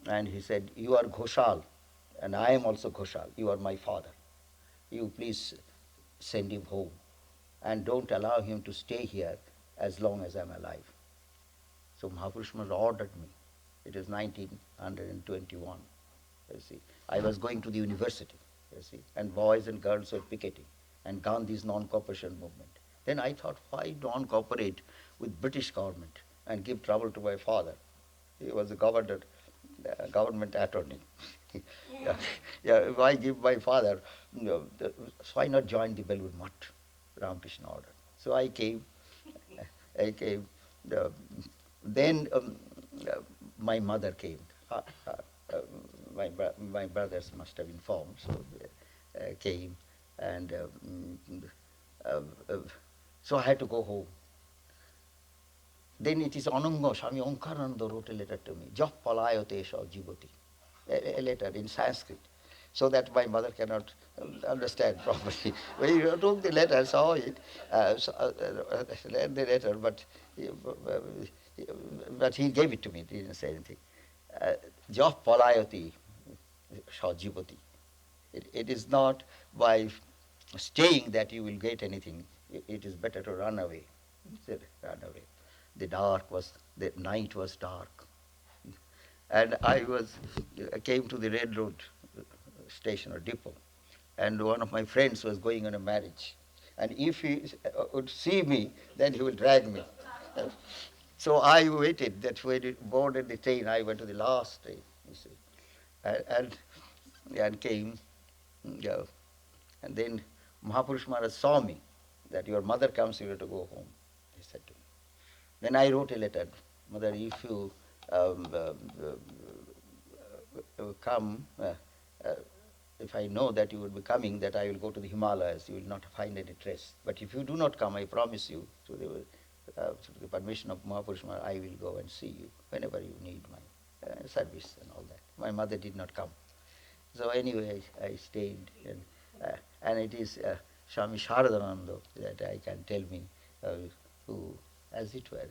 and he said, you are Ghoshal and I am also Ghoshal. You are my father. You please send him home and don't allow him to stay here as long as I am alive. So Mahapurush Maharaj ordered me. It is 1921. You see, I was going to the university, you see, and boys and girls were picketing, and Gandhi's non-cooperation movement. Then I thought, why non-cooperate with British government and give trouble to my father? He was a government attorney. Why give my father? Why not join the Belur Math, Ramakrishna order? So I came. Then my mother came. My brothers must have informed, so came, and so I had to go home. Then it is Ananga, Swami Onkarananda wrote a letter to me, Jap Palayate Sha Jivati, a letter in Sanskrit, so that my mother cannot understand properly. When he took the letter, saw it, read the letter, but he gave it to me, he didn't say anything. Jap Palayati Sha Jivati. It is not by staying that you will get anything. It is better to run away. Run away. The night was dark. And I came to the Red Road station or depot, and one of my friends was going on a marriage. And if he would see me, then he will drag me. So I waited that when it boarded the train, I went to the last train, you see, and came, and then Mahapurush Maharaj saw me, that your mother comes, you have to go home, he said to me. Then I wrote a letter, Mother, if you come, if I know that you will be coming, that I will go to the Himalayas, you will not find any trace. But if you do not come, I promise you, through the permission of Mahapurush Maharaj, I will go and see you whenever you need my service and all that. My mother did not come. So anyway, I stayed, and it is Swami Sarada Devi that I can tell me, who, as it were,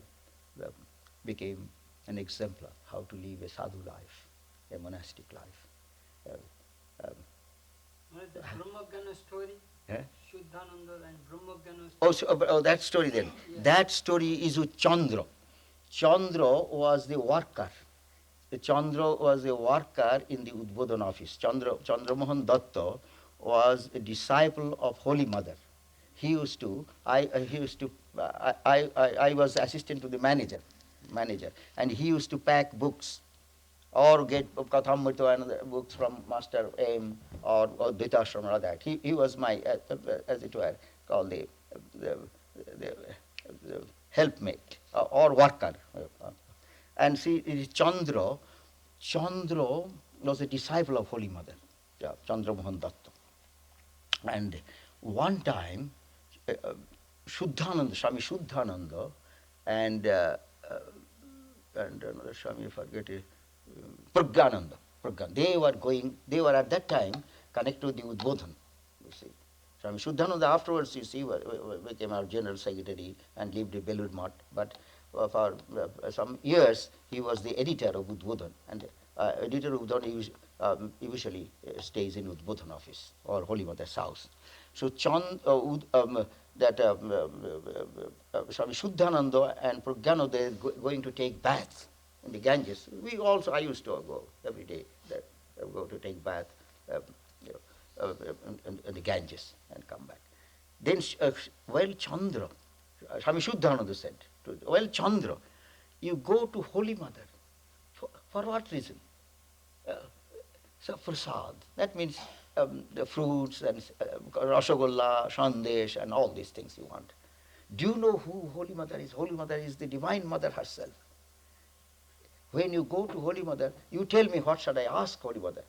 became an exemplar how to live a sadhu life, a monastic life. The Brahmagana story, Shuddhananda and Brahmagana story. That story then. Yeah. That story is with Chandra. Chandra was the worker. Chandra was a worker in the Udbodhan office. Chandra Mohan Datta was a disciple of Holy Mother. I was assistant to the manager. manager, and he used to pack books or get Kathamrita and other books from Master M or Dhritashram or that. He was my, as it were, called the, the, the helpmate or worker. And see, it is Chandra was a disciple of Holy Mother, Chandra Mohan Datta. And one time, Shuddhananda, Swami Shuddhananda, and another Swami, I forget it, Pragyananda. They were at that time connected with the Udbodhan, you see. Swami Shuddhananda afterwards, you see, became our general secretary and lived in Belur Math. But for some years, he was the editor of Udbodhan. And editor of Udbodhan usually stays in Udbodhan office or Holy Mother's house. So Swami Shuddhananda and Pragyananda, they are going to take baths in the Ganges. I used to go every day, go to take bath in the Ganges and come back. Then, Chandra, Swami Shuddhananda said, Chandra, you go to Holy Mother. For what reason? So prasad. That means the fruits and rasagholla, sandesh, and all these things you want. Do you know who Holy Mother is? Holy Mother is the Divine Mother herself. When you go to Holy Mother, you tell me what should I ask Holy Mother.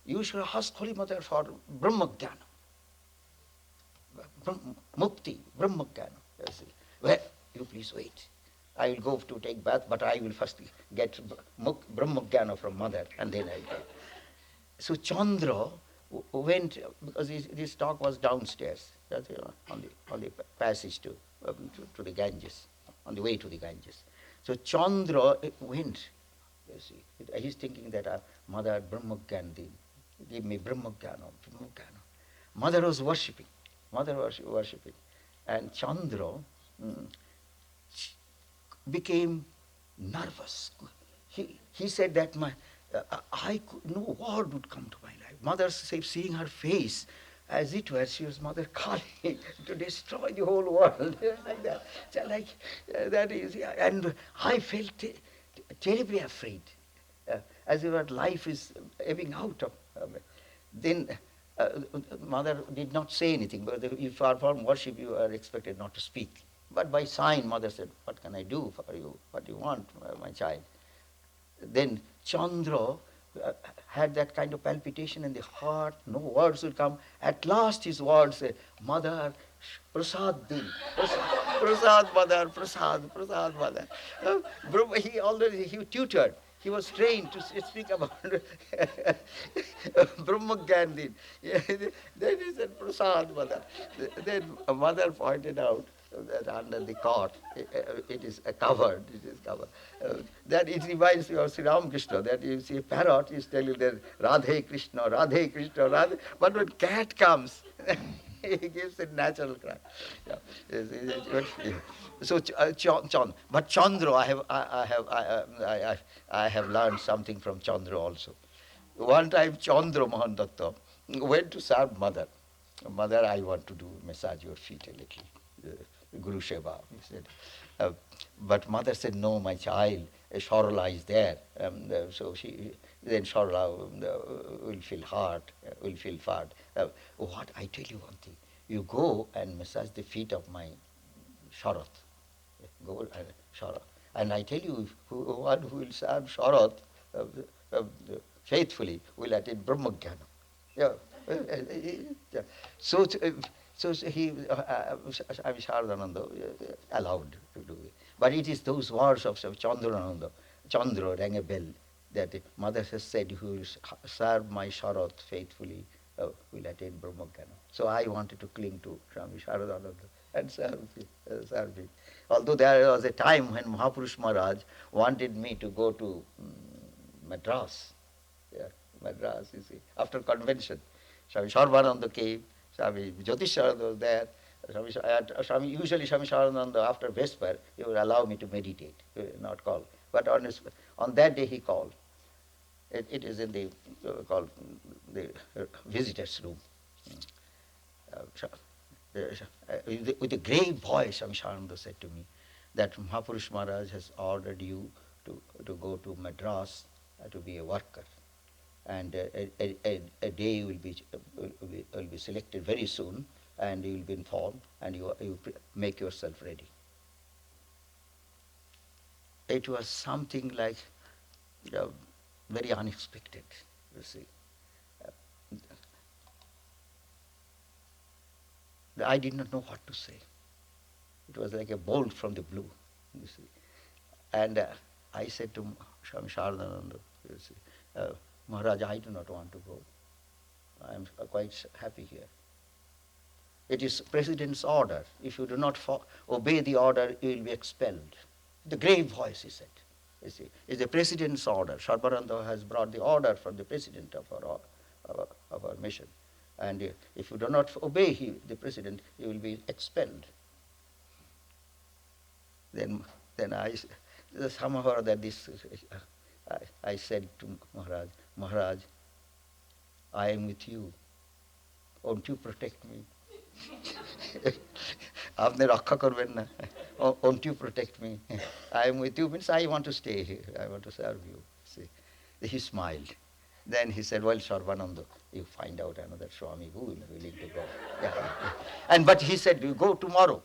You should ask Holy Mother for Brahmajnana, Mukti, Brahmajnana. Well, you please wait. I will go to take bath, but I will first get Brahmajnana from Mother, and then I will go. So Chandra went, because this talk was downstairs, on the passage to the Ganges, on the way to the Ganges. So Chandra went, you see. He's thinking that Mother Brahmajnana, give me Brahmajnana. Mother was worshipping. And Chandra became nervous. He said that no word would come to my life. Mother said, seeing her face, as it were, she was Mother calling to destroy the whole world, like that. So that is, and I felt terribly afraid, as if life is ebbing out of me. Then Mother did not say anything, but if you perform worship, you are expected not to speak. But by sign, Mother said, what can I do for you? What do you want, my child? Then Chandra had that kind of palpitation in the heart, no words would come. At last his words said, Mother, prasad din. Prasad, Mother, prasad, Mother. He tutored. He was trained to speak about Brahmajnana. Then he said, Prasad, Mother. Then Mother pointed out that under the cot, it is covered. That it reminds me of Sri Ramakrishna, that you see a parrot is telling that Radhe Krishna, Radhe Krishna, Radhe. But when cat comes, he gives a natural cry. So, but Chandra, I have learned something from Chandra also. One time, Chandra Mohan Datta went to serve Mother. Mother, I want to massage your feet a little. Guru Seva, he said. But Mother said, no, my child, Sharala is there. So then Sharala will feel hot, will feel fat. What? I tell you one thing. You go and massage the feet of my Sharat. Go and Sharat. And I tell you, one who will serve Sharat faithfully will attain Brahmajnana. Yeah. So he, Sharadananda allowed to do it. But it is those words of Chandra rang a bell, that Mother has said, who will serve my Sharat faithfully will attain Brahmajnana. So I wanted to cling to Swami Sharadananda and serve him. Although there was a time when Mahapurush Maharaj wanted me to go to Madras. Yeah, Madras, you see, after convention. Swami Sarvananda came, Swami Jyotisharada was there. Usually Swami Sarvananda, after Vesper, he would allow me to meditate, not call. But on that day he called. It is in the called the visitors' room. With a grave voice, Swami Sarvananda said to me, that Mahapurush Maharaj has ordered you to go to Madras to be a worker. And a day will be selected very soon, and you will be informed, and you make yourself ready. It was something like, very unexpected, you see. I did not know what to say. It was like a bolt from the blue, you see. And I said to Swami Sarada, you see, Maharaj, I do not want to go. I am quite happy here. It is President's order. If you do not obey the order, you will be expelled. The grave voice, he said. You see, it's the President's order. Sarbaranda has brought the order from the President of our mission. And if you do not obey the President, you will be expelled. Then I somehow or that this I said to Maharaj, Maharaj, I am with you. Won't you protect me? আপনি রক্ষা করবেন না? Won't you protect me? I am with you means I want to stay here. I want to serve you. See, he smiled. Then he said, well, Sarvananda, you find out another Swami who will be willing to go. Yeah. But he said, you go tomorrow.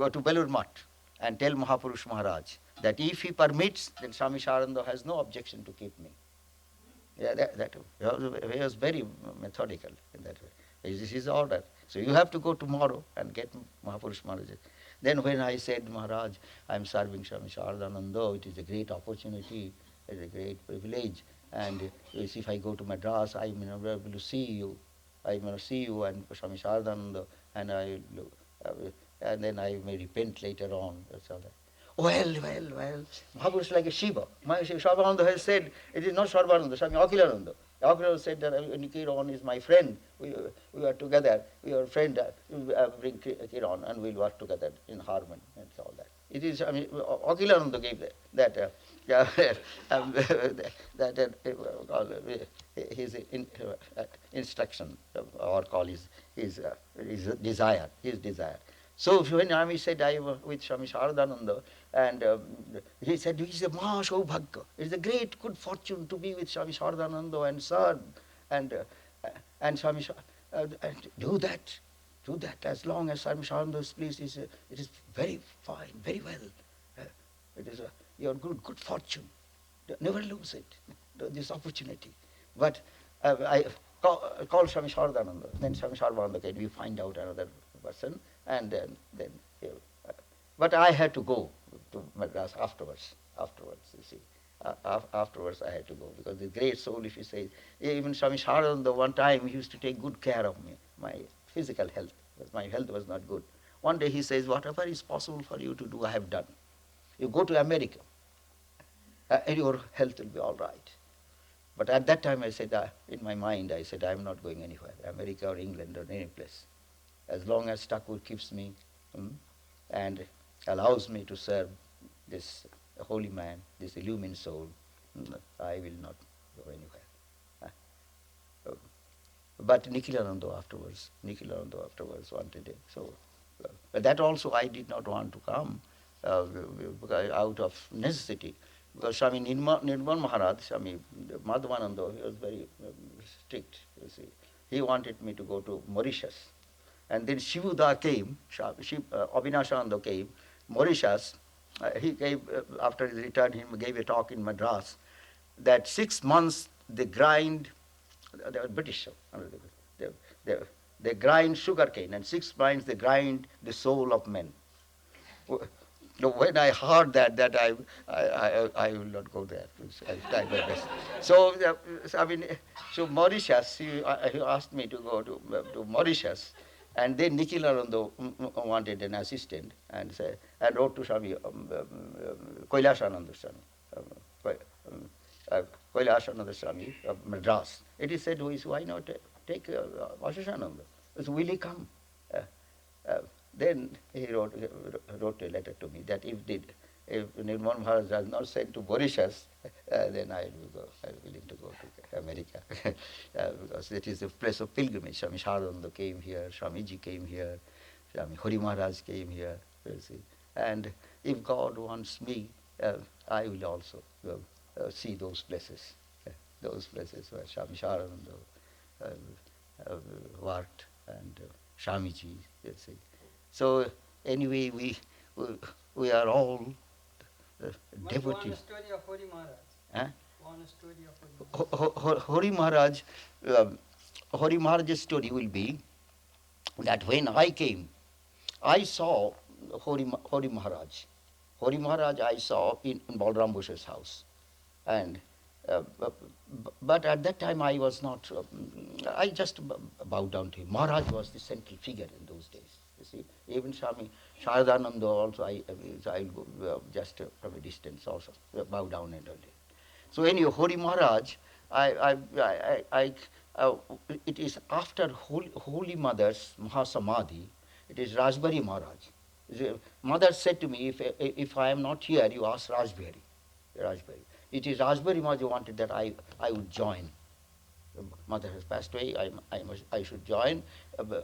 Go to Belur Math and tell Mahapurush Maharaj that if he permits, then Swami Saranda has no objection to keep me. Yeah, that he was very methodical in that way. This is his order. So you have to go tomorrow and get Mahapurush Maharaj. Then when I said, Maharaj, I am serving Swami Saradananda, it is a great opportunity, it is a great privilege. And if I go to Madras, I may not be able to see you. I may not see you and Swami Saradananda, and then I may repent later on. That's all that. Well. Mahapurush is like a Shiva. Sarvananda has said, it is not Sarvananda, Swami Akhilananda. Akhilananda said that Kiran is my friend. We are together. We are friend. Bring Kiran and we'll work together in harmony and all that. It is, I mean, Akhilananda gave his instruction, or call his desire, his desire. So when Swami said, I was with Swami Saradananda, and he said, it is a Mahashaubhagya. It is a great good fortune to be with Swami Saradananda and serve. And Swami do that as long as Swami Sarada is pleased. It is very fine, very well. It is your good fortune. Never lose it, this opportunity. But I called Swami Saradananda. Then Swami Saradananda came. We find out another person. And then but I had to go to Madras afterwards, you see. Afterwards I had to go, because the great soul, if you say, even Swami Sarada, one time he used to take good care of me, my physical health, because my health was not good. One day he says, whatever is possible for you to do, I have done. You go to America, and your health will be all right. But at that time I said, in my mind, I said, I am not going anywhere, America or England or any place. As long as Thakur keeps me and allows me to serve this holy man, this illumined soul, I will not go anywhere. But Nikhilananda afterwards wanted it. So, but that also I did not want to come out of necessity. Because Swami Nirmal Maharaj, Swami Madhavananda, he was very strict, you see. He wanted me to go to Mauritius. And then Shivuda came, Abhinashananda came, Mauritius. He gave, after his return, he gave a talk in Madras that 6 months they grind, they were British, they grind sugarcane, and 6 months they grind the soul of men. When I heard that I will not go there. I tried my best. So I mean, so Mauritius, he asked me to go to Mauritius. And then Nikhilananda wanted an assistant, and wrote to Swami Kailashananda Swami, Kailashananda Swami of Madras. It is said, why not take Aseshananda? So will he come? Then he wrote a letter to me that if Nirmal Maharaj has not sent to Mauritius, then I will go. I am willing to go to America. Because it is a place of pilgrimage. Swami Saradananda came here, Swamiji came here, Swami Hari Maharaj came here, you see. And if God wants me, I will also see those places. Those places where Swami Aseshananda uh, uh, worked and Swamiji, you see. So anyway, we, we are all devotees. One story of Hori Maharaj. Huh? One story of Hori Maharaj. Um, Hori Maharaj's story will be that when I came, I saw Hori Maharaj. Hori Maharaj I saw in Balram Bush's house. And but at that time I was not, I just bowed down to him. Maharaj was the central figure in those days. You see, even Swami Saradananda also, I go just from a distance also, bow down and all that. So anyway, Hori Maharaj, uh, it is after Holy Mother's Mahasamadhi, it is Rajbari Maharaj. Mother said to me, if I am not here, you ask Rajbari. Rajbari. It is Rajbari Maharaj who wanted that I would join. Mother has passed away, I should join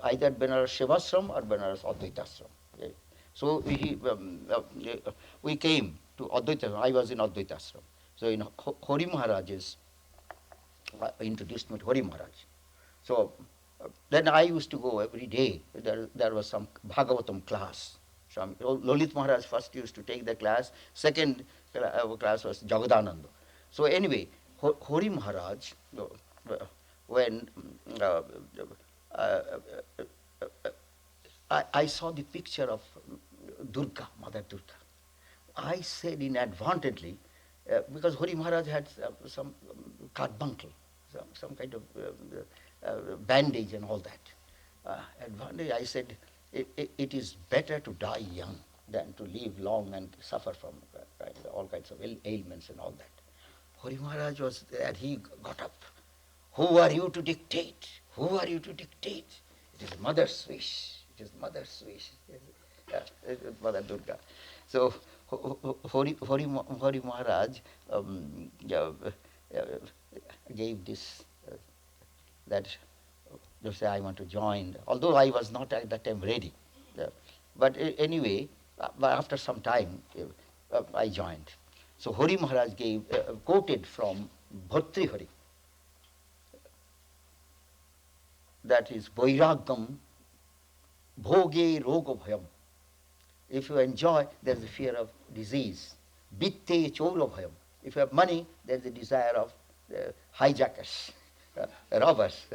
either Benares Shivasram or Benares Advaitasram. Okay. So we came to Advaitasram. I was in Advaitasram. So in Hori Maharaj's, introduced me to Hori Maharaj. So then I used to go every day. There was some Bhagavatam class. Lolit Maharaj first used to take the class. Second class was Jagadananda. So anyway, Hori Maharaj, when uh, uh, I saw the picture of Durga, Mother Durga, I said inadvertently, because Hori Maharaj had some carbuncle, some kind of bandage and all that. Advantage, I said, it is better to die young than to live long and suffer from all kinds of ailments and all that. Hori Maharaj was there, he got up. Who are you to dictate? Who are you to dictate? It is mother's wish. It is mother's wish. Mother Durga. So Hori Maharaj gave this, that to say I want to join, although I was not at that time ready. But anyway, after some time, I joined. So Hori Maharaj quoted from Bhartrihari, that is Vairagam Bhoge Rogo Bhayam. If you enjoy, there is a fear of disease. Bitte Choro Bhayam. If you have money, there is a desire of hijackers, robbers.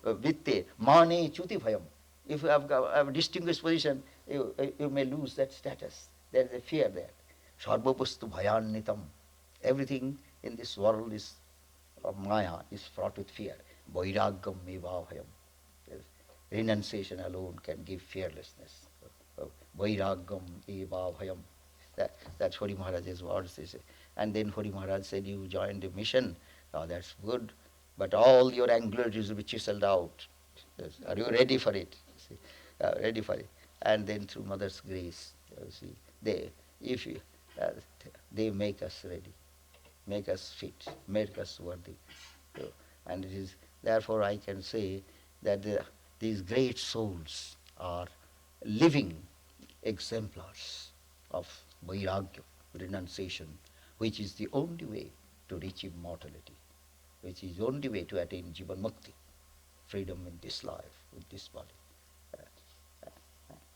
Bitte Mane Chuti Bhayam. If you have a distinguished position, you may lose that status. There is a fear there. Sarvapustu Bhayannitam. Everything in this world is of Maya, is fraught with fear. Vairagam Eva Bhayam. Renunciation alone can give fearlessness. Vairagam eva bhayam. That's Hori Maharaj's words. And then Hori Maharaj said, you joined the mission. Oh, that's good. But all your angularities will be chiseled out. Are you ready for it? See, ready for it. And then through Mother's grace, see, they make us ready, make us fit, make us worthy. So, and it is, therefore I can say that these great souls are living exemplars of vairagya, renunciation, which is the only way to reach immortality, which is the only way to attain jivan mukti, freedom in this life, with this body.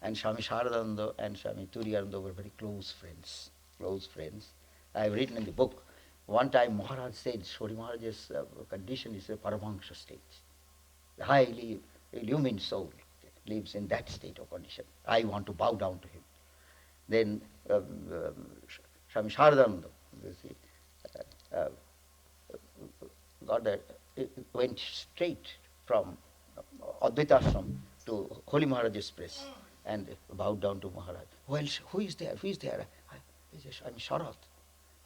And Swami Saradananda and Swami Turiyananda were very close friends, close friends. I have written in the book, one time Maharaj said, Swami Maharaj's condition is a Paramahansa state. The highly illumined soul lives in that state of condition. I want to bow down to him. Then Swami Saradananda, you see, went straight from Advaita Ashram to Holy Maharaj's place and bowed down to Maharaj. Well, who is there? Who is there? He says, I'm Sharat.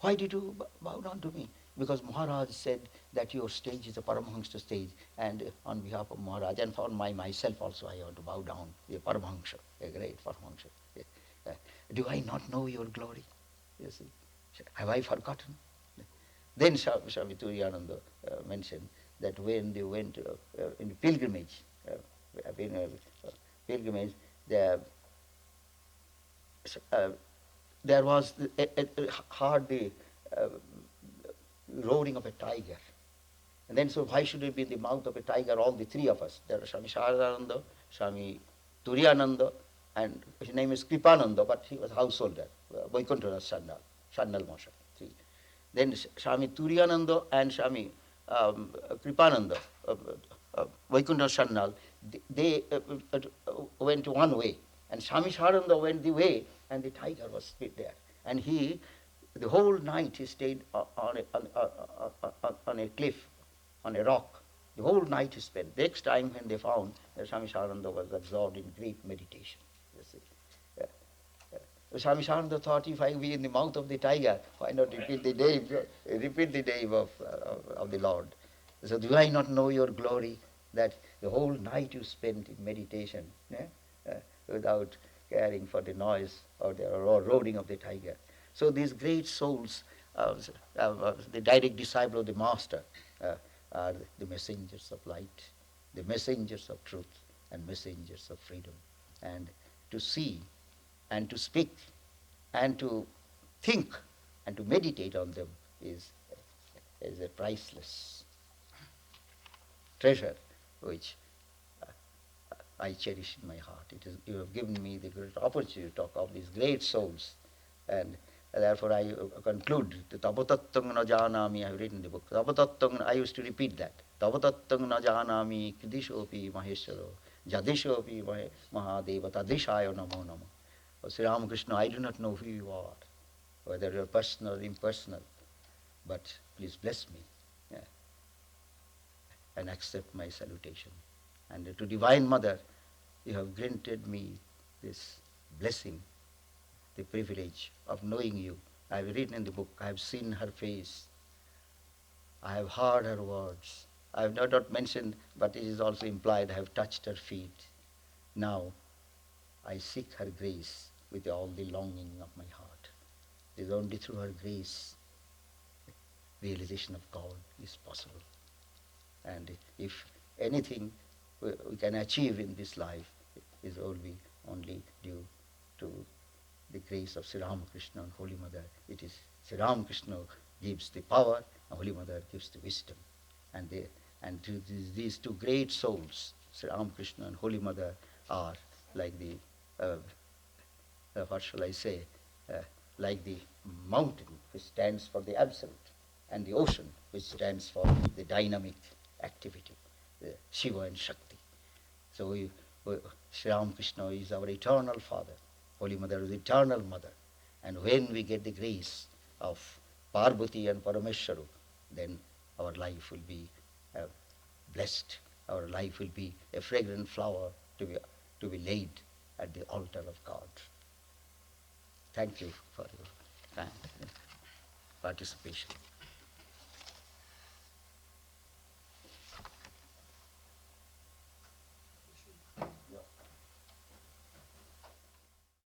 Why did you bow down to me? Because Maharaj said that your stage is a Paramahansa stage, and on behalf of Maharaj and for myself also I want to bow down, a Paramahansa, a great Paramahansa. Do I not know your glory? You see, have I forgotten? Then Swami Turiyananda mentioned that when they went in pilgrimage, there was heard the uh, roaring of a tiger. And then, so why should it be in the mouth of a tiger, all the three of us? There are Swami Sarada, Swami Turiyananda, and his name is Kripananda, but he was householder, Vaikuntha Sandal, Sandal Mosha, three. Then Swami Turiyananda and Swami Kripananda, Vaikuntha Sandal, they went one way, and Swami Sarada went the way, and the tiger was still there. And he, the whole night he stayed on a cliff, on a rock. The whole night he spent. Next time when they found that Swami Saranda was absorbed in great meditation. You see. Swami Saranda thought, if I be in the mouth of the tiger, why not repeat the name of the Lord? So do I not know your glory, that the whole night you spent in meditation, without caring for the noise or the roaring of the tiger? So these great souls, the direct disciple of the Master, are the messengers of light, the messengers of truth, and messengers of freedom. And to see and to speak and to think and to meditate on them is a priceless treasure which I cherish in my heart. You have given me the great opportunity to talk of these great souls, and therefore I conclude the Tapatattang na janami. I have written the book. Tapatattang, I used to repeat that. Tapatattang na janami kridishopi maheshwaro jadishopi mahadeva tadishaya namo namo. Oh, Sri Ramakrishna, I do not know who you are, whether you are personal or impersonal, but please bless me, and accept my salutation. And to Divine Mother, you have granted me this blessing, the privilege of knowing you. I have written in the book, I have seen her face, I have heard her words. I have not mentioned, but it is also implied, I have touched her feet. Now I seek her grace with all the longing of my heart. It is only through her grace realization of God is possible. And if anything we can achieve in this life is only due to the grace of Sri Ramakrishna and Holy Mother. It is Sri Ramakrishna gives the power, and Holy Mother gives the wisdom. And to these two great souls, Sri Ramakrishna and Holy Mother, are like the what shall I say, like the mountain which stands for the absolute, and the ocean which stands for the dynamic activity, Shiva and Shakti. So Sri Ramakrishna is our eternal Father, Holy Mother is eternal Mother. And when we get the grace of Parvati and Parameshwaru, then our life will be blessed. Our life will be a fragrant flower to be laid at the altar of God. Thank you for your kind participation.